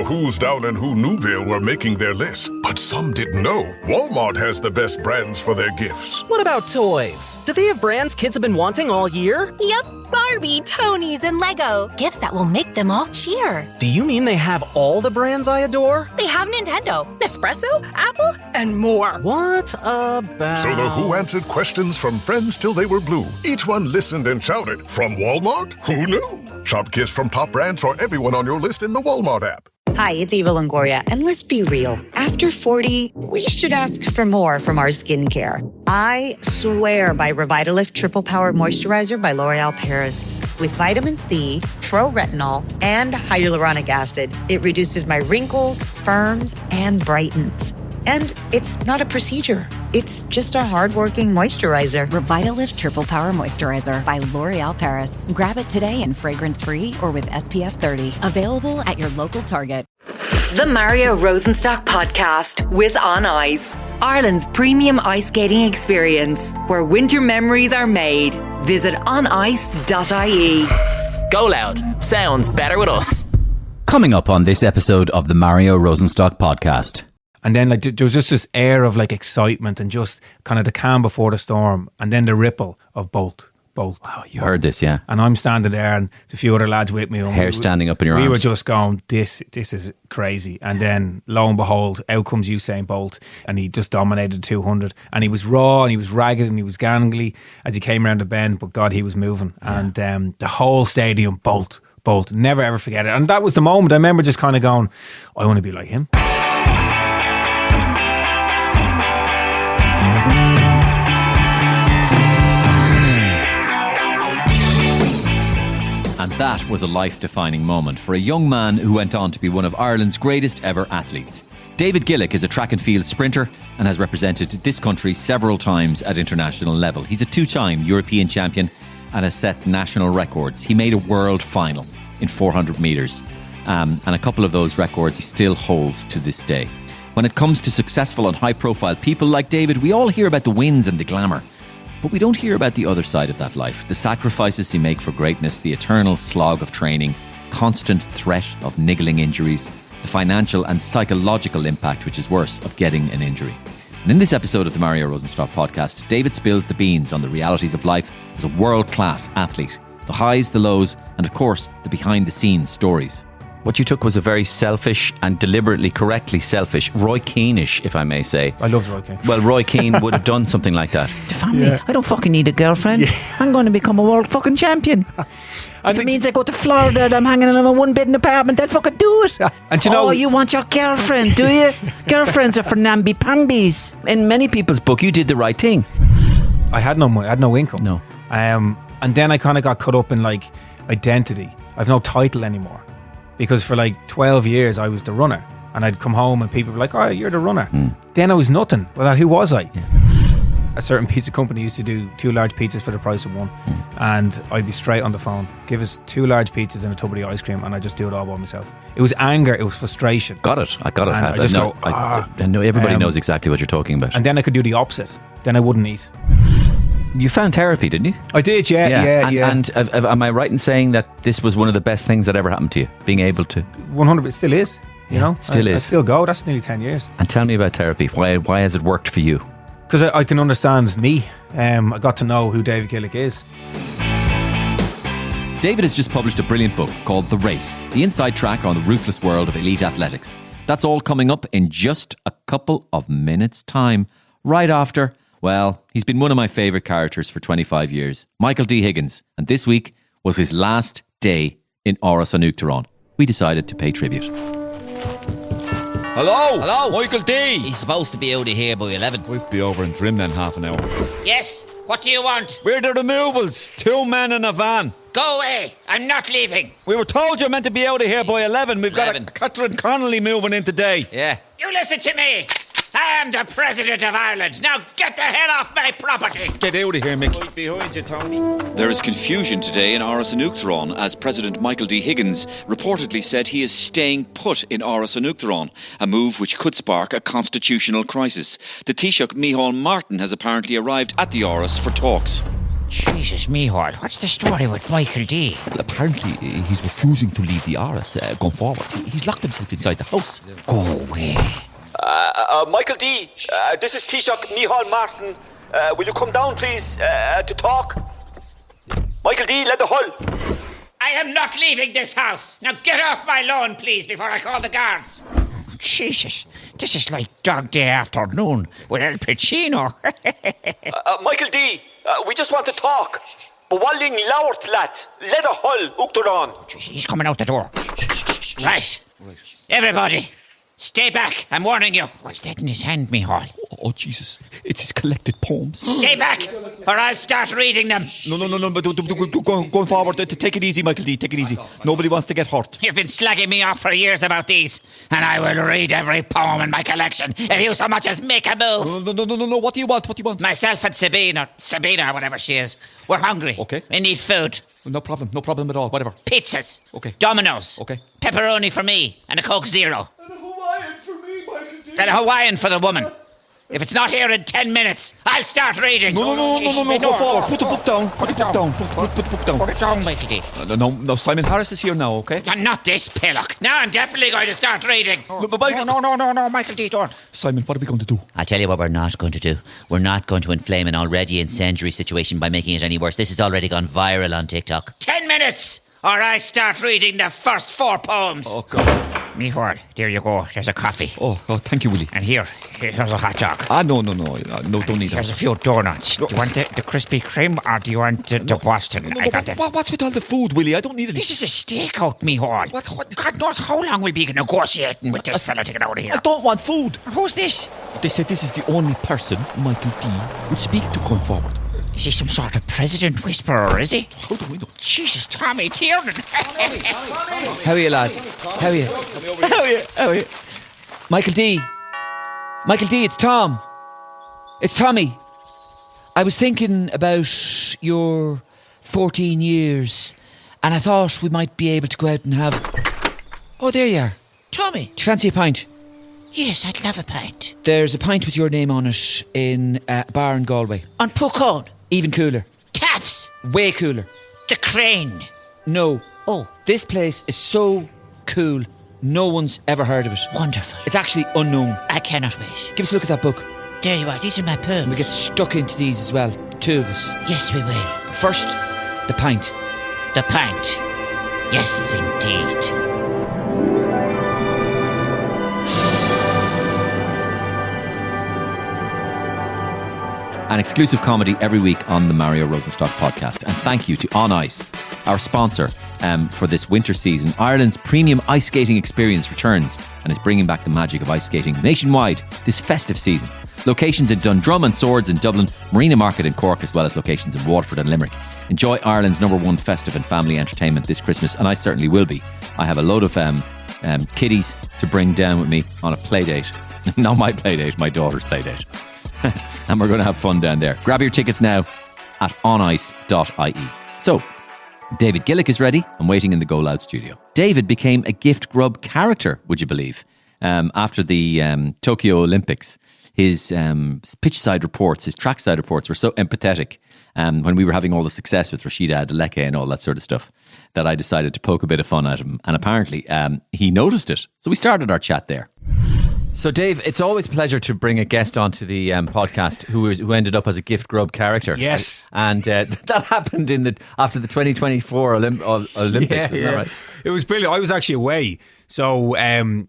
The Who's down in Who Newville were making their list, but some didn't know Walmart has the best brands for their gifts. What about toys? Do they have brands kids have been wanting all year? Yep, Barbie, Tony's, and Lego. Gifts that will make them all cheer. Do you mean they have all the brands I adore? They have Nintendo, Nespresso, Apple, and more. What about... So the Who answered questions from friends till they were blue. Each one listened and shouted, from Walmart? Who knew? Shop gifts from top brands for everyone on your list in the Walmart app. Hi, it's Eva Longoria, and let's be real. After 40, we should ask for more from our skincare. I swear by Revitalift Triple Power Moisturizer by L'Oreal Paris. With vitamin C, pro-retinol, and hyaluronic acid, it reduces my wrinkles, firms, and brightens. And it's not a procedure. It's just a hard-working moisturizer. Revitalift Triple Power Moisturizer by L'Oreal Paris. Grab it today in fragrance-free or with SPF 30. Available at your local Target. The Mario Rosenstock Podcast with On Ice. Ireland's premium ice skating experience, where winter memories are made. Visit onice.ie. GoLoud. Sounds better with us. Coming up on this episode of the Mario Rosenstock Podcast. And then like there was just this air of like excitement and just kind of the calm before the storm, and then the ripple of bolt. Wow, you heard this, yeah. And I'm standing there and a few other lads with me. Hair standing up in your arms. We were just going, this is crazy. And then lo and behold, out comes Usain Bolt, and he just dominated 200. And he was raw and he was ragged and he was gangly as he came around the bend, but God, he was moving. Yeah. And the whole stadium, Bolt, never ever forget it. And that was the moment I remember just kind of going, I want to be like him. And that was a life-defining moment for a young man who went on to be one of Ireland's greatest ever athletes. David Gillick is a track and field sprinter and has represented this country several times at international level. He's a two-time European champion and has set national records. He made a world final in 400 metres. And a couple of those records he still holds to this day. When it comes to successful and high-profile people like David, we all hear about the wins and the glamour. But we don't hear about the other side of that life, the sacrifices you make for greatness, the eternal slog of training, constant threat of niggling injuries, the financial and psychological impact, which is worse, of getting an injury. And in this episode of the Mario Rosenstock Podcast, David spills the beans on the realities of life as a world-class athlete, the highs, the lows, and of course, the behind-the-scenes stories. What you took was a very selfish and deliberately correctly selfish, Roy Keane-ish, if I may say. I loved Roy Keane. Well, Roy Keane would have done something like that. The family, yeah. I don't fucking need a girlfriend. Yeah. I'm going to become a world fucking champion. If it means I go to Florida and I'm hanging in a one-bedroom apartment, I'll fucking do it. And you know, you want your girlfriend, do you? Girlfriends are for namby-pambies. In many people's book, you did the right thing. I had no money. I had no income. No. And then I kind of got caught up in like identity. I've no title anymore. Because for like 12 years I was the runner, and I'd come home and people were like, oh, you're the runner. Then I was nothing. Well, who was I? Yeah. A certain pizza company used to do 2 large pizzas for the price of 1, and I'd be straight on the phone, give us 2 large pizzas and a tub of ice cream, and I'd just do it all by myself. It was anger, it was frustration. Got it. I got it. And I know everybody knows exactly what you're talking about. And then I could do the opposite. Then I wouldn't eat. You found therapy, didn't you? I did, yeah. And am I right in saying that this was one of the best things that ever happened to you? Being able to... 100%, it still is. You know? Still is. I still go. That's nearly 10 years. And tell me about therapy. Why has it worked for you? Because I can understand me. I got to know who David Gillick is. David has just published a brilliant book called The Race, the inside track on the ruthless world of elite athletics. That's all coming up in just a couple of minutes' time, right after... Well, he's been one of my favourite characters for 25 years, Michael D. Higgins, and this week was his last day in Áras an Uachtaráin. We decided to pay tribute. Hello, Michael D. He's supposed to be out of here by 11. We'll be over in Drimna in half an hour. Yes, what do you want? We're the removals, 2 men in a van. Go away, I'm not leaving. We were told you're meant to be out of here by 11. We've got a Catherine Connolly moving in today. Yeah. You listen to me. I am the President of Ireland. Now get the hell off my property. Get out of here, Mick. Right behind you, Tony. There is confusion today in Áras an Uachtaráin as President Michael D. Higgins reportedly said he is staying put in Áras an Uachtaráin, a move which could spark a constitutional crisis. The Taoiseach Micheál Martin has apparently arrived at the Áras for talks. Jesus, Mihal, what's the story with Michael D? Well, apparently he's refusing to leave the RS going forward. He's locked himself inside the house. Go away. Michael D, this is Taoiseach Mihal Martin. Will you come down, please, to talk? Michael D, let the hull. I am not leaving this house. Now get off my lawn, please, before I call the guards. Jesus, this is like Dog Day Afternoon with El Pacino. Michael D, we just want to talk. But walling laurt lat, let the hull ukturan. He's coming out the door. Right. Everybody, stay back. I'm warning you. What's that in his hand, Mihal? Oh, Jesus. It's his collected poems. Stay back, or I'll start reading them. No. But going forward, take it easy, Michael D. Take it easy. Nobody wants to get hurt. You've been slagging me off for years about these, and I will read every poem in my collection if you so much as make a move. No. What do you want? Myself and Sabina or whatever she is, we're hungry. Okay. We need food. No problem at all. Whatever. Pizzas. Okay. Dominoes. Okay. Pepperoni for me, and a Coke Zero. And a Hawaiian for me, Michael D. And a Hawaiian for the woman. If it's not here in 10 minutes, I'll start reading. No, go forward. Put the book down. Put the book down. Put the book down. Put it down, Michael D. No, Simon Harris is here now, okay? And not this pillock. Now I'm definitely going to start reading. No, Michael D, don't. Simon, what are we going to do? I'll tell you what we're not going to do. We're not going to inflame an already incendiary situation by making it any worse. This has already gone viral on TikTok. 10 minutes, or I start reading the first 4 poems. Oh, God. Mihal, there you go. There's a coffee. Oh, thank you, Willie. And here's a hot dog. No, don't need that. Here's a few donuts. Do you want the Krispy Kreme or do you want the Boston? I got them. What's with all the food, Willie? I don't need it. This is a stakeout, Mihal. What? God knows how long we'll be negotiating with this fella to get out of here. I don't want food. Who's this? They said this is the only person Michael D would speak to going forward. Is he some sort of president whisperer, is he? How do we know? Jesus, Tommy Tiernan. How are you, lads? How are you? Michael D, it's Tom. It's Tommy. I was thinking about your 14 years, and I thought we might be able to go out and have... Oh, there you are. Tommy. Do you fancy a pint? Yes, I'd love a pint. There's a pint with your name on it in a bar in Galway. On Pucone. Even cooler. Taffs. Way cooler. The Crane. No. Oh. This place is so cool, no one's ever heard of it. Wonderful. It's actually unknown. I cannot wait. Give us a look at that book. There you are. These are my poems. We get stuck into these as well. 2 of us. Yes, we will. First, the pint. The pint. Yes, indeed. An exclusive comedy every week on the Mario Rosenstock Podcast. And thank you to On Ice, our sponsor for this winter season. Ireland's premium ice skating experience returns and is bringing back the magic of ice skating nationwide this festive season. Locations in Dundrum and Swords in Dublin, Marina Market in Cork, as well as locations in Waterford and Limerick. Enjoy Ireland's #1 festive and family entertainment this Christmas, and I certainly will be. I have a load of kiddies to bring down with me on a play date. Not my play date, my daughter's play date. And we're going to have fun down there. Grab your tickets now at onice.ie. So, David Gillick is ready and waiting in the GoLoud studio. David became a gift grub character, would you believe? After the Tokyo Olympics, his pitch-side reports, his track-side reports were so empathetic when we were having all the success with Rashida Adeleke and all that sort of stuff that I decided to poke a bit of fun at him. And apparently he noticed it. So we started our chat there. So, Dave, it's always a pleasure to bring a guest onto the podcast who ended up as a gift grub character. Yes. And that happened after the 2024 Olympics, isn't that right? It was brilliant. I was actually away. So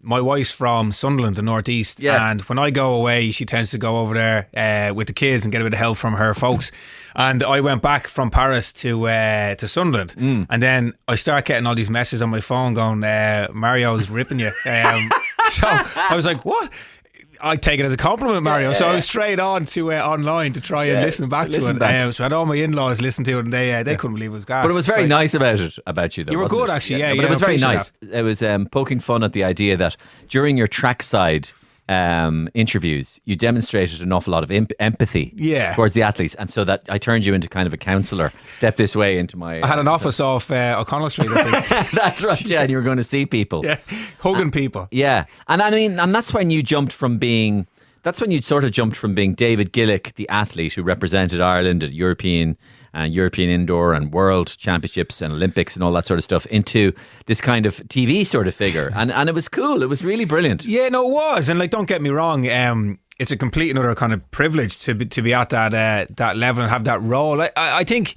my wife's from Sunderland, the northeast, and when I go away, she tends to go over there with the kids and get a bit of help from her folks. And I went back from Paris to Sunderland, and then I start getting all these messages on my phone going, Mario's ripping you. So I was like, what? I take it as a compliment, Mario. So I was straight on to online to try and listen back to it. So I had all my in-laws listen to it, and they couldn't believe it was gas. But it was very nice about you, though. You were wasn't good, it? actually. But it was very nice. It was poking fun at the idea that during your trackside interviews, you demonstrated an awful lot of empathy towards the athletes, and so that I turned you into kind of a counsellor. Step this way into my... I had an office off O'Connell Street, I think. That's right, yeah, and you were going to see people. Yeah, hugging people. Yeah, and I mean, and that's when you jumped from being... That's when you sort of jumped from being David Gillick, the athlete who represented Ireland at European and European Indoor and World Championships and Olympics and all that sort of stuff into this kind of TV sort of figure. And it was cool. It was really brilliant. Yeah, no, it was. And like, don't get me wrong, it's a complete another kind of privilege to be at that level and have that role. I think,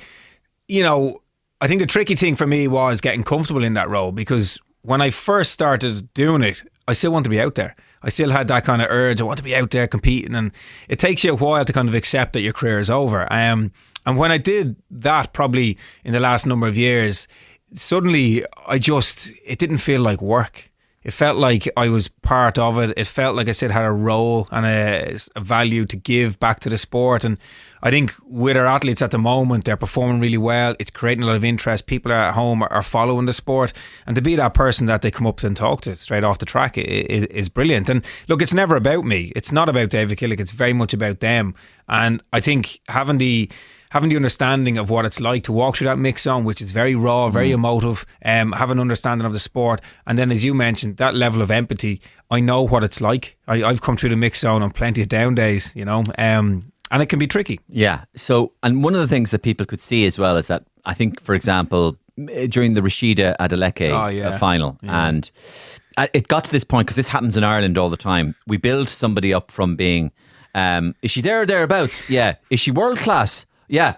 you know, I think the tricky thing for me was getting comfortable in that role, because when I first started doing it, I still want to be out there. I still had that kind of urge. I want to be out there competing, and it takes you a while to kind of accept that your career is over. And when I did that, probably in the last number of years, suddenly it didn't feel like work. It felt like I was part of it. It felt like I said had a role and a value to give back to the sport. And I think with our athletes at the moment, they're performing really well. It's creating a lot of interest. People are at home are following the sport, and to be that person that they come up to and talk to straight off the track is brilliant. And look, it's never about me. It's not about David Gillick. It's very much about them. And I think having the understanding of what it's like to walk through that mix zone, which is very raw, very emotive, have an understanding of the sport, and then, as you mentioned, that level of empathy. I know what it's like. I've come through the mix zone on plenty of down days, you know, and it can be tricky. Yeah. So, and one of the things that people could see as well is that, I think, for example, during the Rashida Adeleke final, and it got to this point, because this happens in Ireland all the time. We build somebody up from being, is she there or thereabouts? Yeah. Is she world class? Yeah.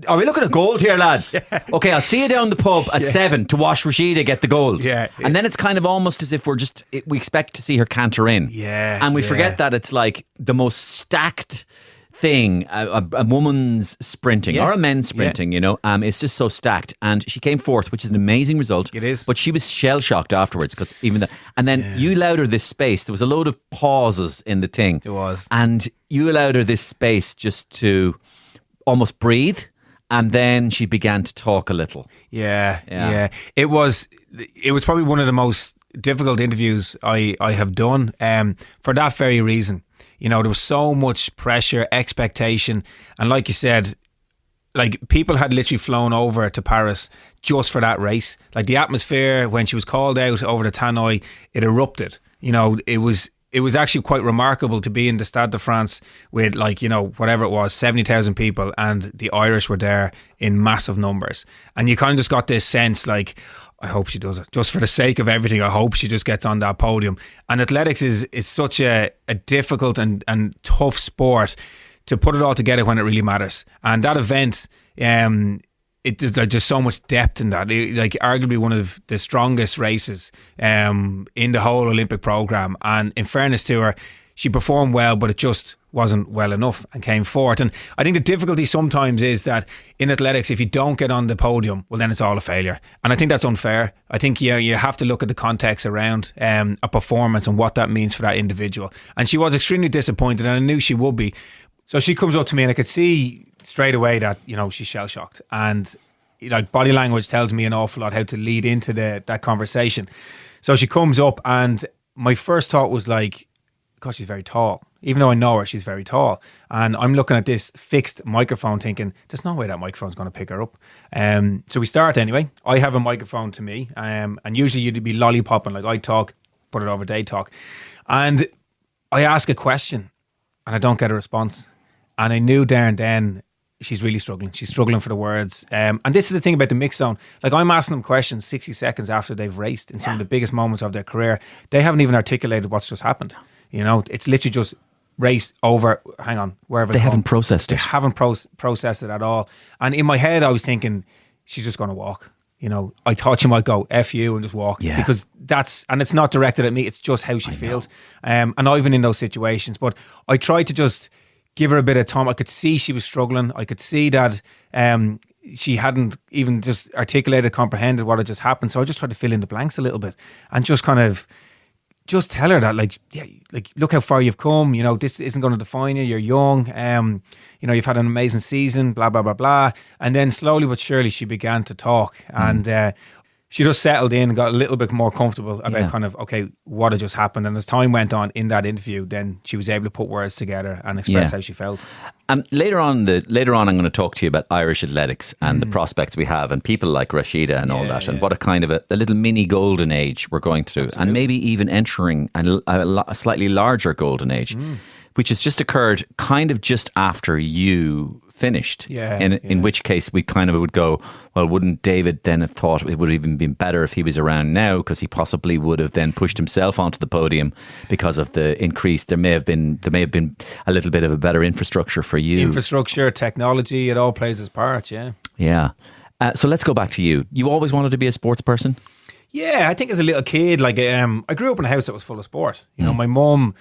Are we looking at gold here, lads? Okay, I'll see you down the pub at 7 to watch Rashida get the gold. Yeah. And then it's kind of almost as if we expect to see her canter in. Yeah. And we forget that it's like the most stacked thing, a woman's sprinting or a men's sprinting, you know. It's just so stacked. And she came fourth, which is an amazing result. It is. But she was shell-shocked afterwards, because even that. And then you allowed her this space. There was a load of pauses in the thing. There was. And you allowed her this space just to almost breathe, and then she began to talk a little. Yeah. It was probably one of the most difficult interviews I have done, for that very reason. You know, there was so much pressure, expectation, and like you said, like, people had literally flown over to Paris just for that race. Like, the atmosphere when she was called out over the Tannoy, it erupted. You know, it was actually quite remarkable to be in the Stade de France with, like, you know, whatever it was, 70,000 people, and the Irish were there in massive numbers. And you kind of just got this sense, like, I hope she does it. Just for the sake of everything, I hope she just gets on that podium. And athletics is such a difficult and tough sport to put it all together when it really matters. And that event, there's just so much depth in that. Like, arguably one of the strongest races in the whole Olympic program. And in fairness to her, she performed well, but it just wasn't well enough and came fourth. And I think the difficulty sometimes is that in athletics, if you don't get on the podium, well, then it's all a failure. And I think that's unfair. I think you have to look at the context around a performance and what that means for that individual. And she was extremely disappointed, and I knew she would be. So she comes up to me, and I could see straight away that, you know, she's shell-shocked, and like, body language tells me an awful lot how to lead into that conversation. So she comes up, and my first thought was like, God, she's very tall. Even though I know her, she's very tall. And I'm looking at this fixed microphone thinking, there's no way that microphone's going to pick her up. So we start anyway. I have a microphone to me, and usually you'd be lollipopping, like, I talk, put it over, they talk. And I ask a question, and I don't get a response. And I knew there and then, she's really struggling. She's struggling for the words. And this is the thing about the mix zone. Like, I'm asking them questions 60 seconds after they've raced in some of the biggest moments of their career. They haven't even articulated what's just happened. You know, it's literally just raced over, hang on, wherever they haven't processed it. They haven't processed it at all. And in my head, I was thinking, she's just going to walk. You know, I thought she might go F you and just walk, because and it's not directed at me, it's just how she feels. And I've been in those situations, but I tried to just give her a bit of time. I could see she was struggling. I could see that she hadn't even just articulated, comprehended what had just happened. So I just tried to fill in the blanks a little bit and just kind of just tell her that, like, look how far you've come. You know, this isn't going to define you. You're young. You know, you've had an amazing season, blah, blah, blah, blah. And then slowly but surely she began to talk. And she just settled in and got a little bit more comfortable about kind of, okay, what had just happened. And as time went on in that interview, then she was able to put words together and express how she felt. And later on, I'm going to talk to you about Irish athletics and the prospects we have, and people like Rashida and all that, and what a kind of a little mini golden age we're going through. Absolutely. And maybe even entering a slightly larger golden age, which has just occurred kind of just after you finished. Yeah, in which case we kind of would go, well, wouldn't David then have thought it would have even been better if he was around now, because he possibly would have then pushed himself onto the podium because of the increase. There may have been a little bit of a better infrastructure for you. Infrastructure, technology, it all plays its part. Yeah. Yeah. So let's go back to you. You always wanted to be a sports person? Yeah, I think as a little kid, like I grew up in a house that was full of sport. You know, my mum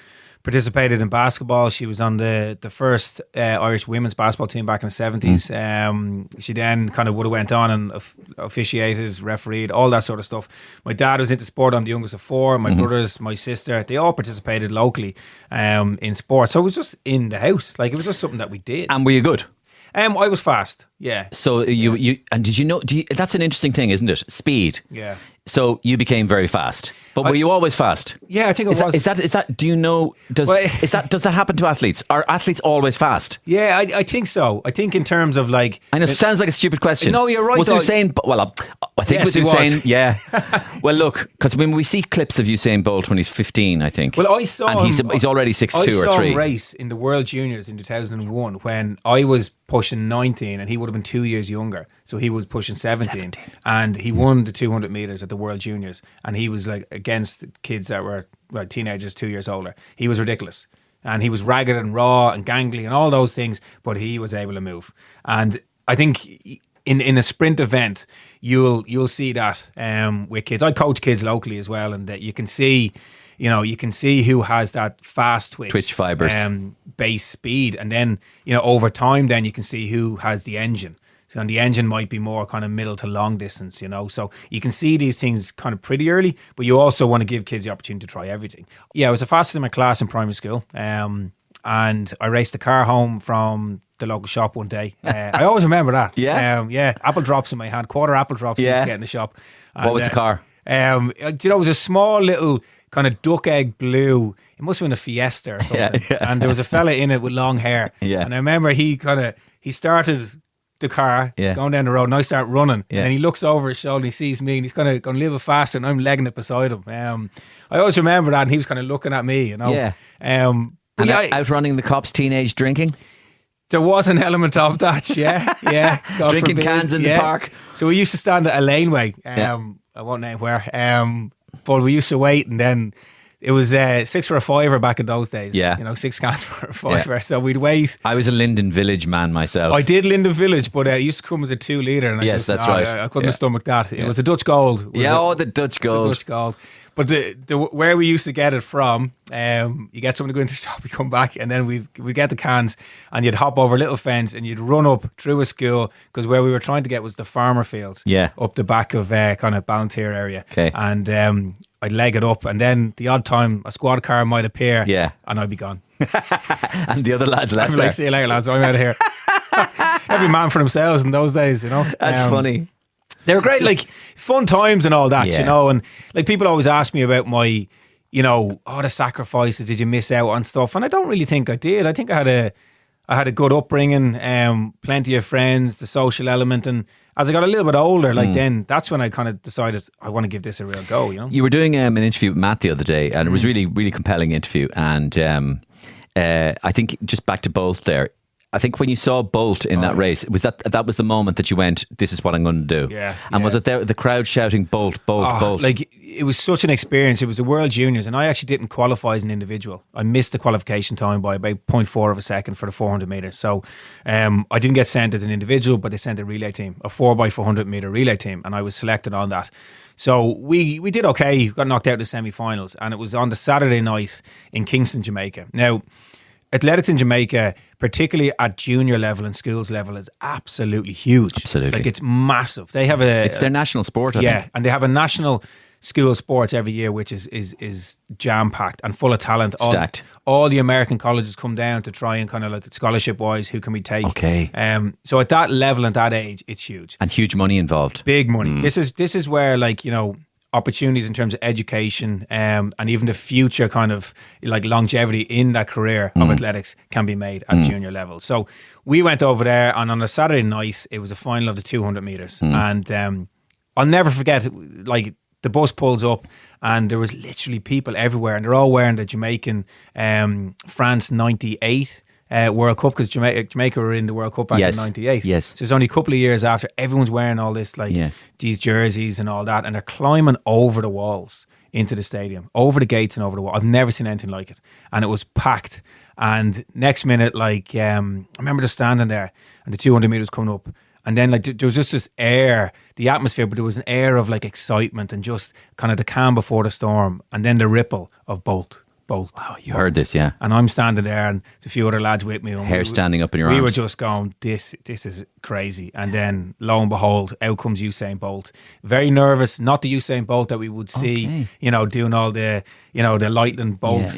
participated in basketball. She was on the first Irish women's basketball team back in the 70s. She then kind of would have went on and officiated, refereed, all that sort of stuff. My dad was into sport. I'm the youngest of four. My brothers, my sister, they all participated locally in sport. So it was just in the house. Like, it was just something that we did. And were you good? I was fast, yeah. So you and did you know? That's an interesting thing, isn't it? Speed. Yeah. So you became very fast, but were you always fast? Yeah, I think I was. Is that? Do you know? Does that happen to athletes? Are athletes always fast? Yeah, I think so. I think in terms of like, I know it sounds like a stupid question. No, you're right. Was Usain? Well, I think yes, with Usain. Yeah. Well, look, because when we see clips of Usain Bolt when he's 15, I think. Well, I saw and him. He's already 6'2" or 3. I saw him race in the World Juniors in 2001 when I was pushing 19 and he would have been 2 years younger. So he was pushing 17. And he won the 200 metres at the World Juniors. And he was like against kids that were like teenagers 2 years older. He was ridiculous. And he was ragged and raw and gangly and all those things, but he was able to move. And I think in a sprint event, you'll see that with kids. I coach kids locally as well, and that you can see who has that fast twitch fibers, base speed, and then over time, then you can see who has the engine. So, and the engine might be more kind of middle to long distance, So you can see these things kind of pretty early, but you also want to give kids the opportunity to try everything. Yeah, I was the fastest in my class in primary school, and I raced the car home from the local shop one day. I always remember that. Yeah, apple drops in my hand, quarter apple drops. Used to get in the shop. What was the car? It was a small little kind of duck egg blue. It must have been a Fiesta or something. And there was a fella in it with long hair. Yeah. And I remember he started the car going down the road, and I start running, and then he looks over his shoulder and he sees me, and he's kind of going a little bit faster, and I'm legging it beside him. I always remember that, and he was kind of looking at me, outrunning the cops, teenage drinking. There was an element of that, yeah. Drinking cans in the park. So we used to stand at a laneway. I won't name where, but we used to wait, and then it was 6 for a fiver back in those days. 6 cans for a fiver. Yeah. So we'd wait. I was a Linden Village man myself. I did Linden Village, but it used to come as a 2 litre. And that's right. I couldn't have stomached that. It was a Dutch Gold. The Dutch Gold. The Dutch Gold. But the where we used to get it from, you get someone to go into the shop, you come back, and then we'd get the cans, and you'd hop over a little fence, and you'd run up through a school, because where we were trying to get was the farmer fields, up the back of kind of Ballantyre area. Okay. And I'd leg it up, and then the odd time a squad car might appear, and I'd be gone. And the other lads left. I'd be like, see you later, lads, I'm out of here. Every man for themselves in those days, That's funny. They were great, like fun times and all that, and like people always ask me about my, the sacrifices, did you miss out on stuff? And I don't really think I did. I think I had a good upbringing, plenty of friends, the social element, and as I got a little bit older, then that's when I kind of decided I want to give this a real go. You were doing an interview with Matt the other day, and it was really, really compelling interview. And I think just back to Bolt there. I think when you saw Bolt in that race, was that was the moment that you went, this is what I'm going to do. And was it there, the crowd shouting Bolt, Bolt? Like, it was such an experience. It was the World Juniors, and I actually didn't qualify as an individual. I missed the qualification time by about 0.4 of a second for the 400 metres. So I didn't get sent as an individual, but they sent a relay team, a 4x400 metre relay team, and I was selected on that. So we did okay, got knocked out in the semi-finals, and it was on the Saturday night in Kingston, Jamaica. Now, athletics in Jamaica, particularly at junior level and schools level, is absolutely huge. Absolutely. Like, it's massive. They have it's their national sport, I think. And they have a national school sports every year, which is jam-packed and full of talent. Stacked. All the American colleges come down to try and kind of like scholarship-wise, who can we take? Okay. So at that level and that age, it's huge. And huge money involved. Big money. This is where, like, opportunities in terms of education and even the future kind of like longevity in that career of athletics can be made at junior level. So we went over there, and on a Saturday night it was a final of the 200 metres, and I'll never forget, like, the bus pulls up and there was literally people everywhere, and they're all wearing the Jamaican France 98 World Cup, because Jamaica were in the World Cup back in '98. Yes. So it's only a couple of years after. Everyone's wearing all this, like these jerseys and all that, and they're climbing over the walls into the stadium, over the gates and over the wall. I've never seen anything like it, and it was packed. And next minute, like I remember just standing there, and the 200 meters coming up, and then like there was just this air, the atmosphere, but there was an air of like excitement and just kind of the calm before the storm, and then the ripple of bolt. Wow, you heard this, yeah. And I'm standing there, and a few other lads with me. Hair standing up in your arms. We were just going, this is crazy. And then, lo and behold, out comes Usain Bolt. Very nervous, not the Usain Bolt that we would see, doing all the, the lightning bolt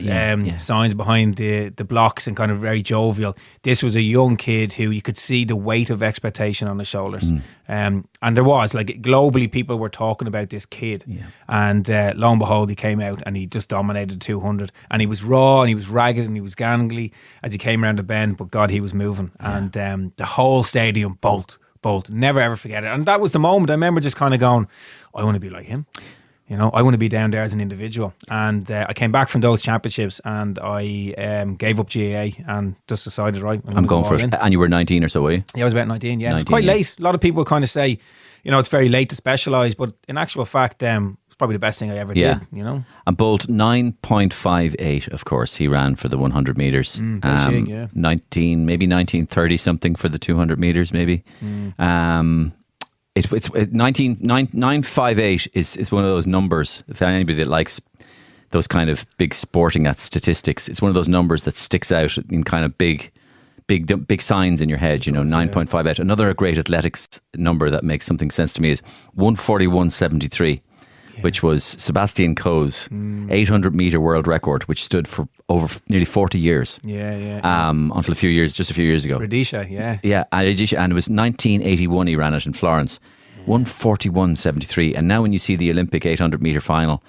signs behind the blocks and kind of very jovial. This was a young kid who you could see the weight of expectation on his shoulders. And there was, like, globally, people were talking about this kid. And lo and behold, he came out and he just dominated 200. And he was raw and he was ragged and he was gangly as he came around the bend, but God, he was moving. And the whole stadium, Bolt, never ever forget it. And that was the moment I remember just kind of going, I want to be like him. I want to be down there as an individual. And I came back from those championships and I gave up GAA and just decided, right, I'm going for it. In. And you were 19 or so, were you? Yeah, I was about 19, yeah. 19, it was quite late. A lot of people kind of say, it's very late to specialise, but in actual fact, it's probably the best thing I ever did, And Bolt, 9.58, of course, he ran for the 100 metres. Beijing, 1930 something for the 200 metres, maybe. It's 958 is one of those numbers. If anybody that likes those kind of big sporting statistics, it's one of those numbers that sticks out in kind of big signs in your head. 9.58. Another great athletics number that makes something sense to me is 141.73. Which was Sebastian Coe's 800 metre world record, which stood for over nearly 40 years. Until just a few years ago. Rhodesia, yeah. Yeah, and it was 1981 he ran it in Florence. 141.73. And now when you see the Olympic 800 metre final,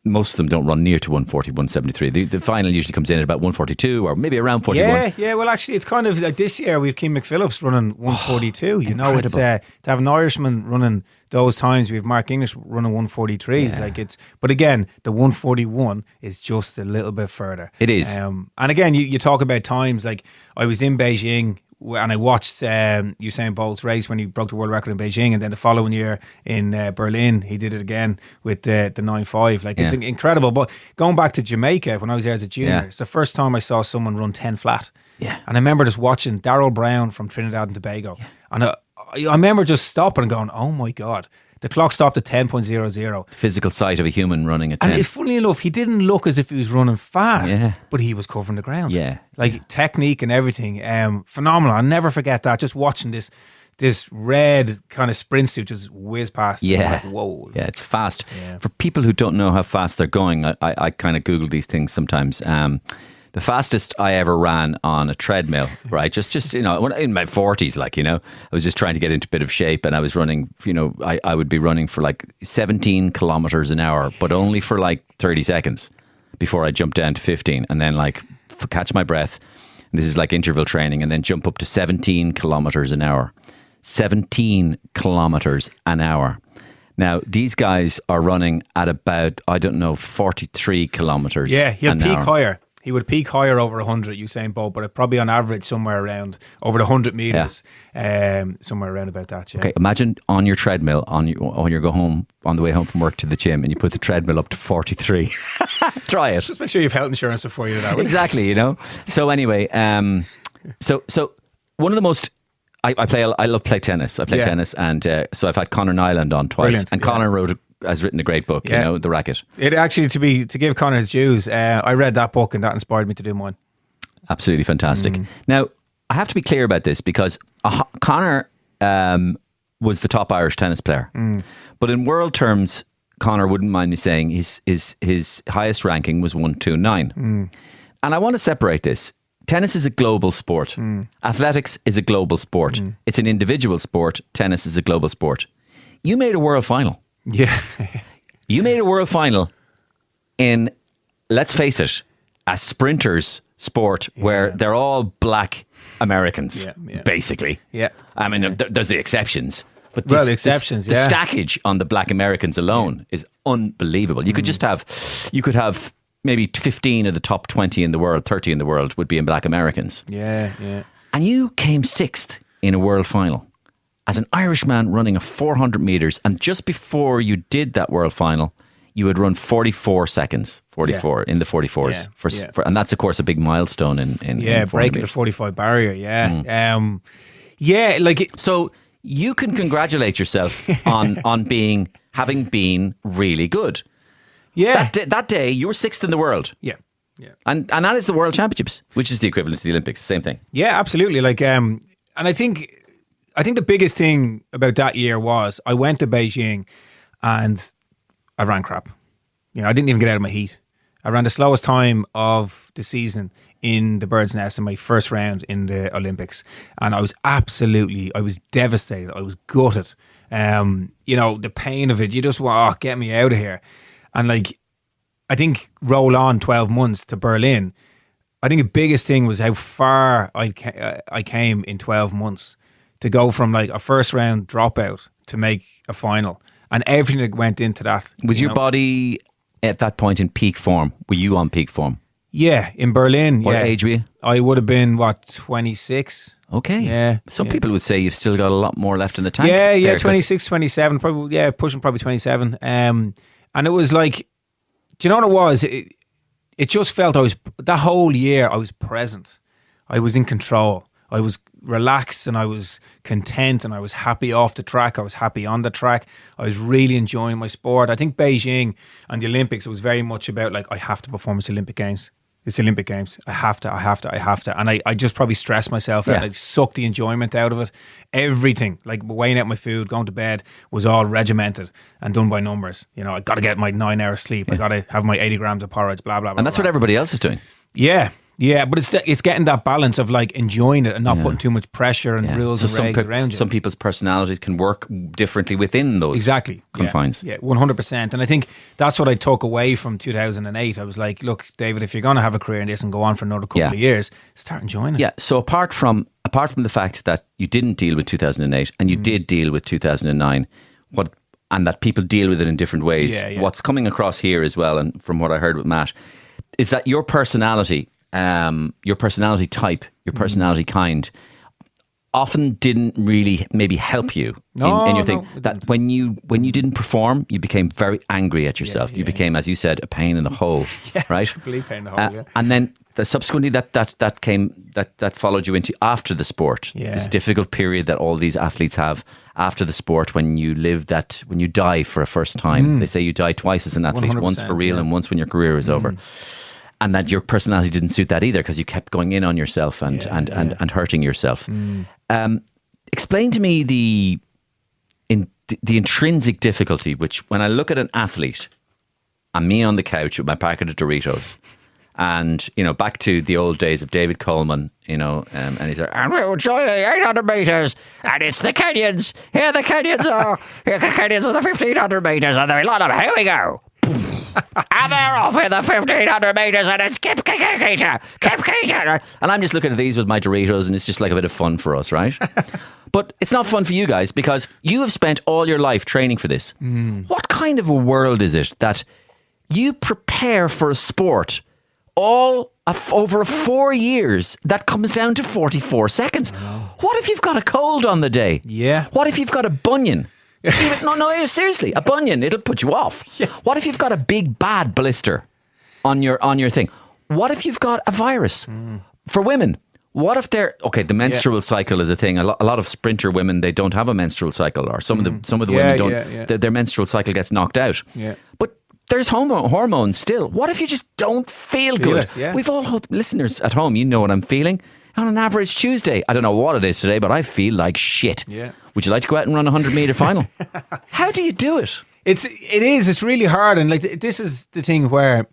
most of them don't run near to 141.73. The final usually comes in at about 142 or maybe around 41. Yeah. Well, actually, it's kind of like this year we've Keane McPhillips running 142. It's to have an Irishman running those times. We have Mark English running 143s. But again, the 141 is just a little bit further. It is. And again, you talk about times. Like I was in Beijing. And I watched Usain Bolt's race when he broke the world record in Beijing, and then the following year in Berlin he did it again with the 9.5. It's incredible. But going back to Jamaica, when I was there as a junior, it's the first time I saw someone run 10 flat. And I remember just watching Darryl Brown from Trinidad and Tobago, and I remember just stopping and going, oh my God. The clock stopped at 10.00. Physical sight of a human running at 10. And it's funny enough, he didn't look as if he was running fast, but he was covering the ground. Technique and everything. Phenomenal. I'll never forget that. Just watching this red kind of sprint suit just whiz past. Yeah. Like, whoa. Yeah, it's fast. For people who don't know how fast they're going, I kind of Google these things sometimes. The fastest I ever ran on a treadmill, right? Just in my 40s, I was just trying to get into a bit of shape, and I was running, I would be running for like 17 kilometers an hour, but only for like 30 seconds before I jumped down to 15, and then catch my breath. And this is like interval training, and then jump up to 17 kilometers an hour. 17 kilometers an hour. Now, these guys are running at about, 43 kilometers an hour. Yeah, he'll peak higher. He would peak higher over 100, Usain Bolt, but probably on average somewhere around over the 100 metres, somewhere around about that. Yeah. Okay, imagine on your treadmill on the way home from work to the gym, and you put the treadmill up to 43. Try it. Just make sure you have health insurance before you do that. Exactly, So anyway, so one of the most I love play tennis. I play tennis, and so I've had Conor Nyland on twice. Brilliant. And Conor has written a great book, The Racket. It actually, to give Conor his dues, I read that book and that inspired me to do mine. Absolutely fantastic. Now, I have to be clear about this because Conor was the top Irish tennis player. But in world terms, Conor wouldn't mind me saying his highest ranking was 129. And I want to separate this. Tennis is a global sport. Athletics is a global sport. It's an individual sport. Tennis is a global sport. You made a world final. Yeah. You made a world final in, let's face it, a sprinter's sport where they're all black Americans, basically. Yeah. I mean, there's the exceptions. But the exceptions, the stackage on the black Americans alone is unbelievable. You could just have, maybe 15 of the top 20 in the world, 30 in the world would be in Black Americans. Yeah. And you came 6th in a world final as an Irishman running a 400 metres. And just before you did that world final, you had run 44 seconds, 44 in the 44s. And that's, of course, a big milestone in breaking the 45 barrier. So you can congratulate yourself on having been really good. Yeah. That day, you were 6th in the world. Yeah. And that is the World Championships, which is the equivalent to the Olympics. Same thing. Yeah, absolutely. And I think the biggest thing about that year was I went to Beijing and I ran crap. I didn't even get out of my heat. I ran the slowest time of the season in the Bird's Nest in my first round in the Olympics. And I was devastated. I was gutted. The pain of it, you just want, get me out of here. And I think roll on 12 months to Berlin. I think the biggest thing was how far I came in 12 months to go from a first round dropout to make a final, and everything that went into that. Was your body at that point in peak form? Were you on peak form? Yeah, in Berlin. What age were you? I would have been 26. Okay. Yeah. Some people would say you've still got a lot more left in the tank. Yeah, 26, 27, probably. Yeah, pushing probably 27. And it was do you know what it was? It just felt that whole year I was present. I was in control. I was relaxed and I was content and I was happy off the track. I was happy on the track. I was really enjoying my sport. I think Beijing and the Olympics, it was very much about I have to perform at the Olympic Games. It's the Olympic Games. I have to. And I just probably stressed myself out. I sucked the enjoyment out of it. Everything, weighing out my food, going to bed, was all regimented and done by numbers. I got to get my 9 hours sleep. I got to have my 80 grams of porridge, blah, blah, blah. And that's what everybody else is doing. Yeah, but it's getting that balance of enjoying it and not putting too much pressure and rules and regs around you. Some people's personalities can work differently within those confines. Yeah, 100%. And I think that's what I took away from 2008. I was like, look, David, if you're going to have a career in this and go on for another couple of years, start enjoying it. Yeah, so apart from the fact that you didn't deal with 2008 and you did deal with 2009, and that people deal with it in different ways, what's coming across here as well, and from what I heard with Matt, is that your personality type, your personality kind, often didn't really maybe help you in your thing. That when you didn't perform, you became very angry at yourself. You became, as you said, a pain in the hole, right? Complete pain in the hole. And then subsequently, that followed you into after the sport. This difficult period that all these athletes have after the sport, when you die for a first time. They say you die twice as an athlete, once for real and once when your career is over. And that your personality didn't suit that either, because you kept going in on yourself and hurting yourself. Explain to me the intrinsic difficulty, which when I look at an athlete and me on the couch with my packet of Doritos, and back to the old days of David Coleman, and he's like, and we'll show you 800 metres, and it's the Kenyans. Here the Kenyans are. Here the Kenyans are the 1500 metres, and there are a lot of them. Here we go. And they're off in the 1500 metres, and it's Kip Keita. And I'm just looking at these with my Doritos, and it's just like a bit of fun for us, right? But it's not fun for you guys, because you have spent all your life training for this. What kind of a world is it that you prepare for a sport over 4 years that comes down to 44 seconds? What if you've got a cold on the day? Yeah. What if you've got a bunion? No, seriously, a bunion, it'll put you off. What if you've got a big bad blister on your thing? What if you've got a virus? For women, what if the menstrual cycle is a thing. A lot of sprinter women, they don't have a menstrual cycle, or some of the women don't. Their menstrual cycle gets knocked out. But there's hormones still. What if you just don't feel good? We've all listeners at home, you know what I'm feeling. On an average Tuesday, I don't know what it is today, but I feel like shit. Would you like to go out and run a 100-metre final? How do you do it? It's really hard. And this is the thing where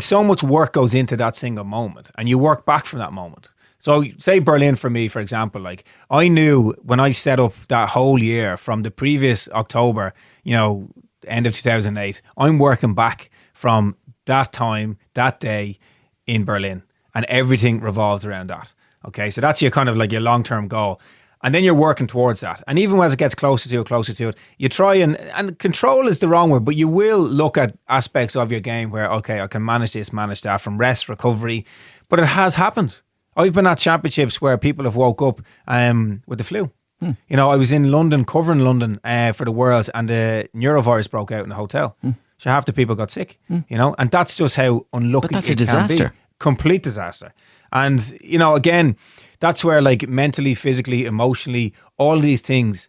so much work goes into that single moment, and you work back from that moment. So say Berlin for me, for example, I knew when I set up that whole year from the previous October, end of 2008, I'm working back from that time, that day in Berlin, and everything revolves around that. Okay, so that's your kind of your long-term goal. And then you're working towards that. And even as it gets closer to it, you try and control is the wrong word, but you will look at aspects of your game where, okay, I can manage this, manage that, from rest, recovery. But it has happened. I've been at championships where people have woke up with the flu. You know, I was in London, covering London for the Worlds, and the neurovirus broke out in the hotel. So half the people got sick, you know, and that's just how unlucky But that's it a disaster. can be. Complete disaster. And, you know, again, that's where, like, mentally, physically, emotionally, all these things,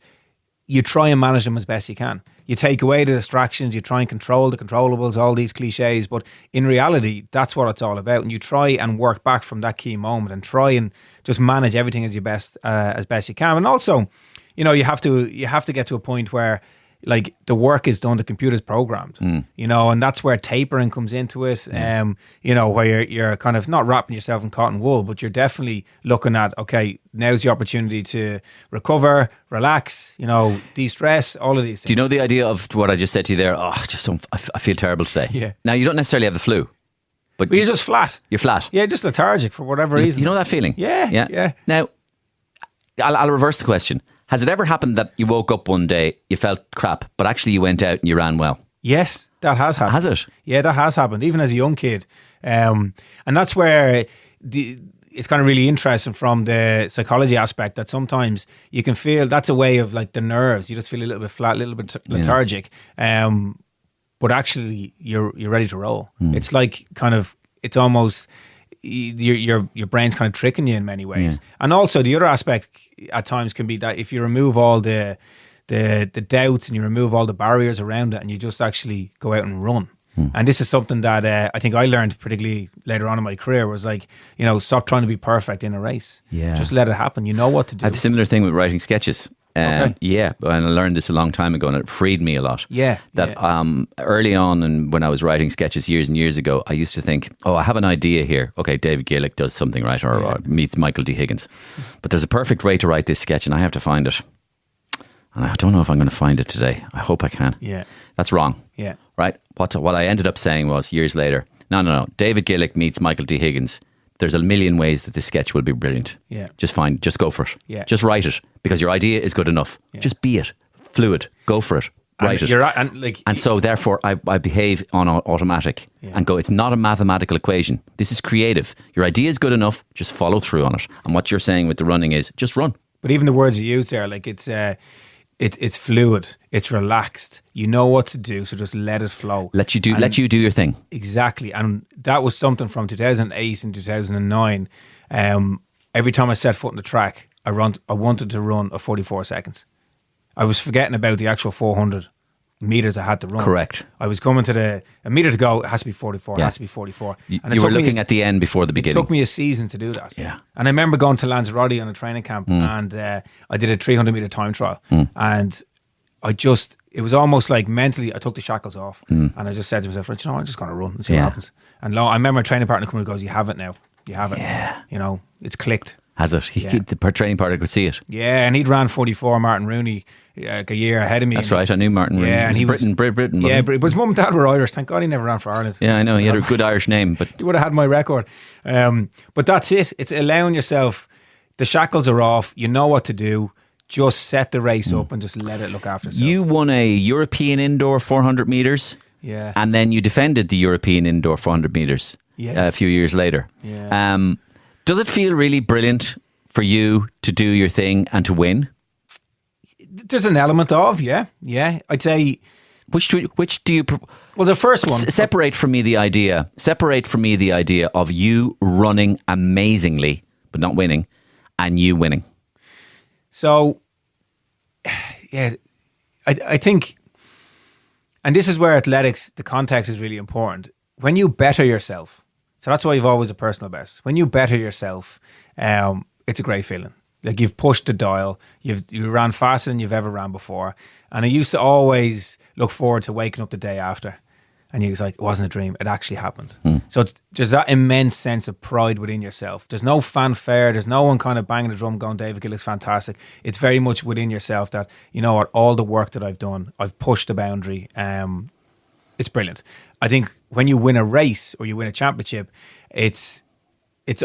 you try and manage them as best you can. You take away the distractions, you try and control the controllables, all these cliches, but in reality, that's what it's all about. And you try and work back from that key moment and try and just manage everything as best you can. And also, you know, you have to get to a point where, like, the work is done, the computer's programmed, you know, and that's where tapering comes into it. You know, where you're kind of not wrapping yourself in cotton wool, but you're definitely looking at, okay, now's the opportunity to recover, relax, you know, de-stress, all of these things. Do you know the idea of what I just said to you there? Oh, I feel terrible today. Yeah. Now, you don't necessarily have the flu, but you're just flat. You're flat. Yeah, just lethargic for whatever reason. You know that feeling? Yeah. Now, I'll reverse the question. Has it ever happened that you woke up one day, you felt crap, but actually you went out and you ran well? Yes, that has happened. Has it? Yeah, that has happened, even as a young kid. And that's where it's kind of really interesting from the psychology aspect, that sometimes you can feel that's a way of, like, the nerves. You just feel a little bit flat, a little bit lethargic. But actually, you're ready to roll. It's like kind of, it's almost... Your brain's kind of tricking you in many ways. And also the other aspect at times can be that if you remove all the doubts and you remove all the barriers around it and you just actually go out and run. And this is something that I think I learned particularly later on in my career, was like, you know, stop trying to be perfect in a race. Just let it happen. You know what to do. I have a similar thing with writing sketches. Yeah, and I learned this a long time ago, and it freed me a lot. Early on, and when I was writing sketches years and years ago, I used to think, oh, I have an idea here. Okay, David Gillick does something, right, or meets Michael D. Higgins. But there's a perfect way to write this sketch, and I have to find it. And I don't know if I'm going to find it today. I hope I can. Yeah. That's wrong. Yeah. Right? What I ended up saying was, years later, no. David Gillick meets Michael D. Higgins. There's a million ways that this sketch will be brilliant. Yeah. Just go for it. Yeah. Just write it, because your idea is good enough. Yeah. Just be it. Fluid. Go for it. Write it. And so therefore I behave on automatic and go, it's not a mathematical equation. This is creative. Your idea is good enough. Just follow through on it. And what you're saying with the running is just run. But even the words you use there, like, it's fluid, it's relaxed. You know what to do, so just let it flow. Let you do your thing. Exactly. And that was something from 2008 and 2009. Every time I set foot on the track, I wanted to run a 44 seconds. I was forgetting about the actual 400 meters I had to run. Correct. I was coming to a meter to go, it has to be 44, it has to be 44. And you were looking at the end before the beginning. It took me a season to do that. Yeah. And I remember going to Lanzarote on a training camp and I did a 300 meter time trial. And it was almost like mentally I took the shackles off and I just said to myself, you know, I'm just going to run and see what happens. And I remember my training partner coming and goes, you have it now. You have it. Yeah. You know, it's clicked. Has it? The training partner could see it. Yeah, and he'd ran 44, Martin Rooney, like a year ahead of me. That's right, I knew Martin Rooney. Yeah, and he was Britain. Yeah, but his mum and dad were Irish. Thank God he never ran for Ireland. Yeah, I know. He had a good Irish name, but he would have had my record. But that's it. It's allowing yourself. The shackles are off. You know what to do. Just set the race up and just let it look after itself. You won a European indoor 400 metres. Yeah. And then you defended the European indoor 400 metres a few years later. Yeah. Does it feel really brilliant for you to do your thing and to win? There's an element of, yeah. I'd say... Which do you... Well, the first one... Separate from me the idea of you running amazingly, but not winning, and you winning. So, yeah, I think... And this is where athletics, the context is really important. When you better yourself, so that's why you've always a personal best. When you better yourself, it's a great feeling. Like, you've pushed the dial, you ran faster than you've ever ran before. And I used to always look forward to waking up the day after. And you was like, it wasn't a dream, it actually happened. So there's that immense sense of pride within yourself. There's no fanfare, there's no one kind of banging the drum going, David Gillick's fantastic. It's very much within yourself that, you know what, all the work that I've done, I've pushed the boundary. It's brilliant. I think when you win a race or you win a championship, it's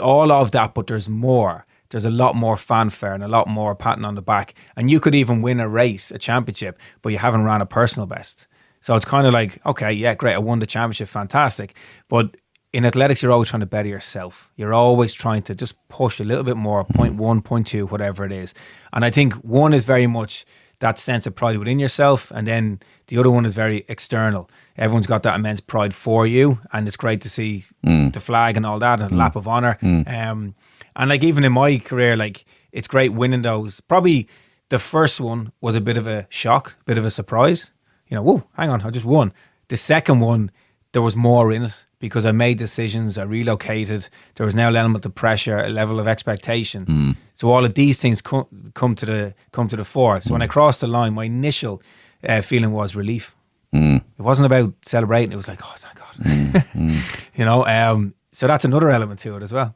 all of that, but there's more. there's a lot more fanfare and a lot more patting on the back. And you could even win a race, a championship, but you haven't ran a personal best. So it's kind of like, okay, yeah, great, I won the championship, fantastic. But in athletics, you're always trying to better yourself. You're always trying to just push a little bit more, 0.1, 0.2, whatever it is. And I think one is very much that sense of pride within yourself, and then the other one is very external. Everyone's got that immense pride for you, and it's great to see the flag and all that, and a lap of honour. And like even in my career, like it's great winning those. Probably the first one was a bit of a shock, a bit of a surprise. You know, whoa, hang on, I just won. The second one, there was more in it because I made decisions, I relocated. There was now an element of pressure, a level of expectation. So all of these things come to the fore. So when I crossed the line, my initial feeling was relief. It wasn't about celebrating. It was like, oh, thank God. You know, so that's another element to it as well.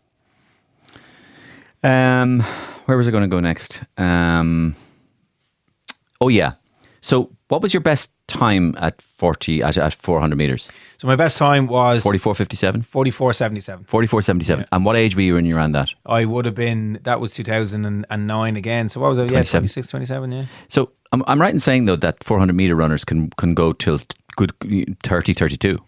Where was I going to go next? Oh yeah. So what was your best time at 400 metres? So my best time was 44.57? 44.77. 44.77. Yeah. And what age were you when you ran that? I would have been, that was 2009 again. So what was it? Yeah, 26, 27, yeah. So I'm right in saying though that 400 metre runners can go till good 30, 32.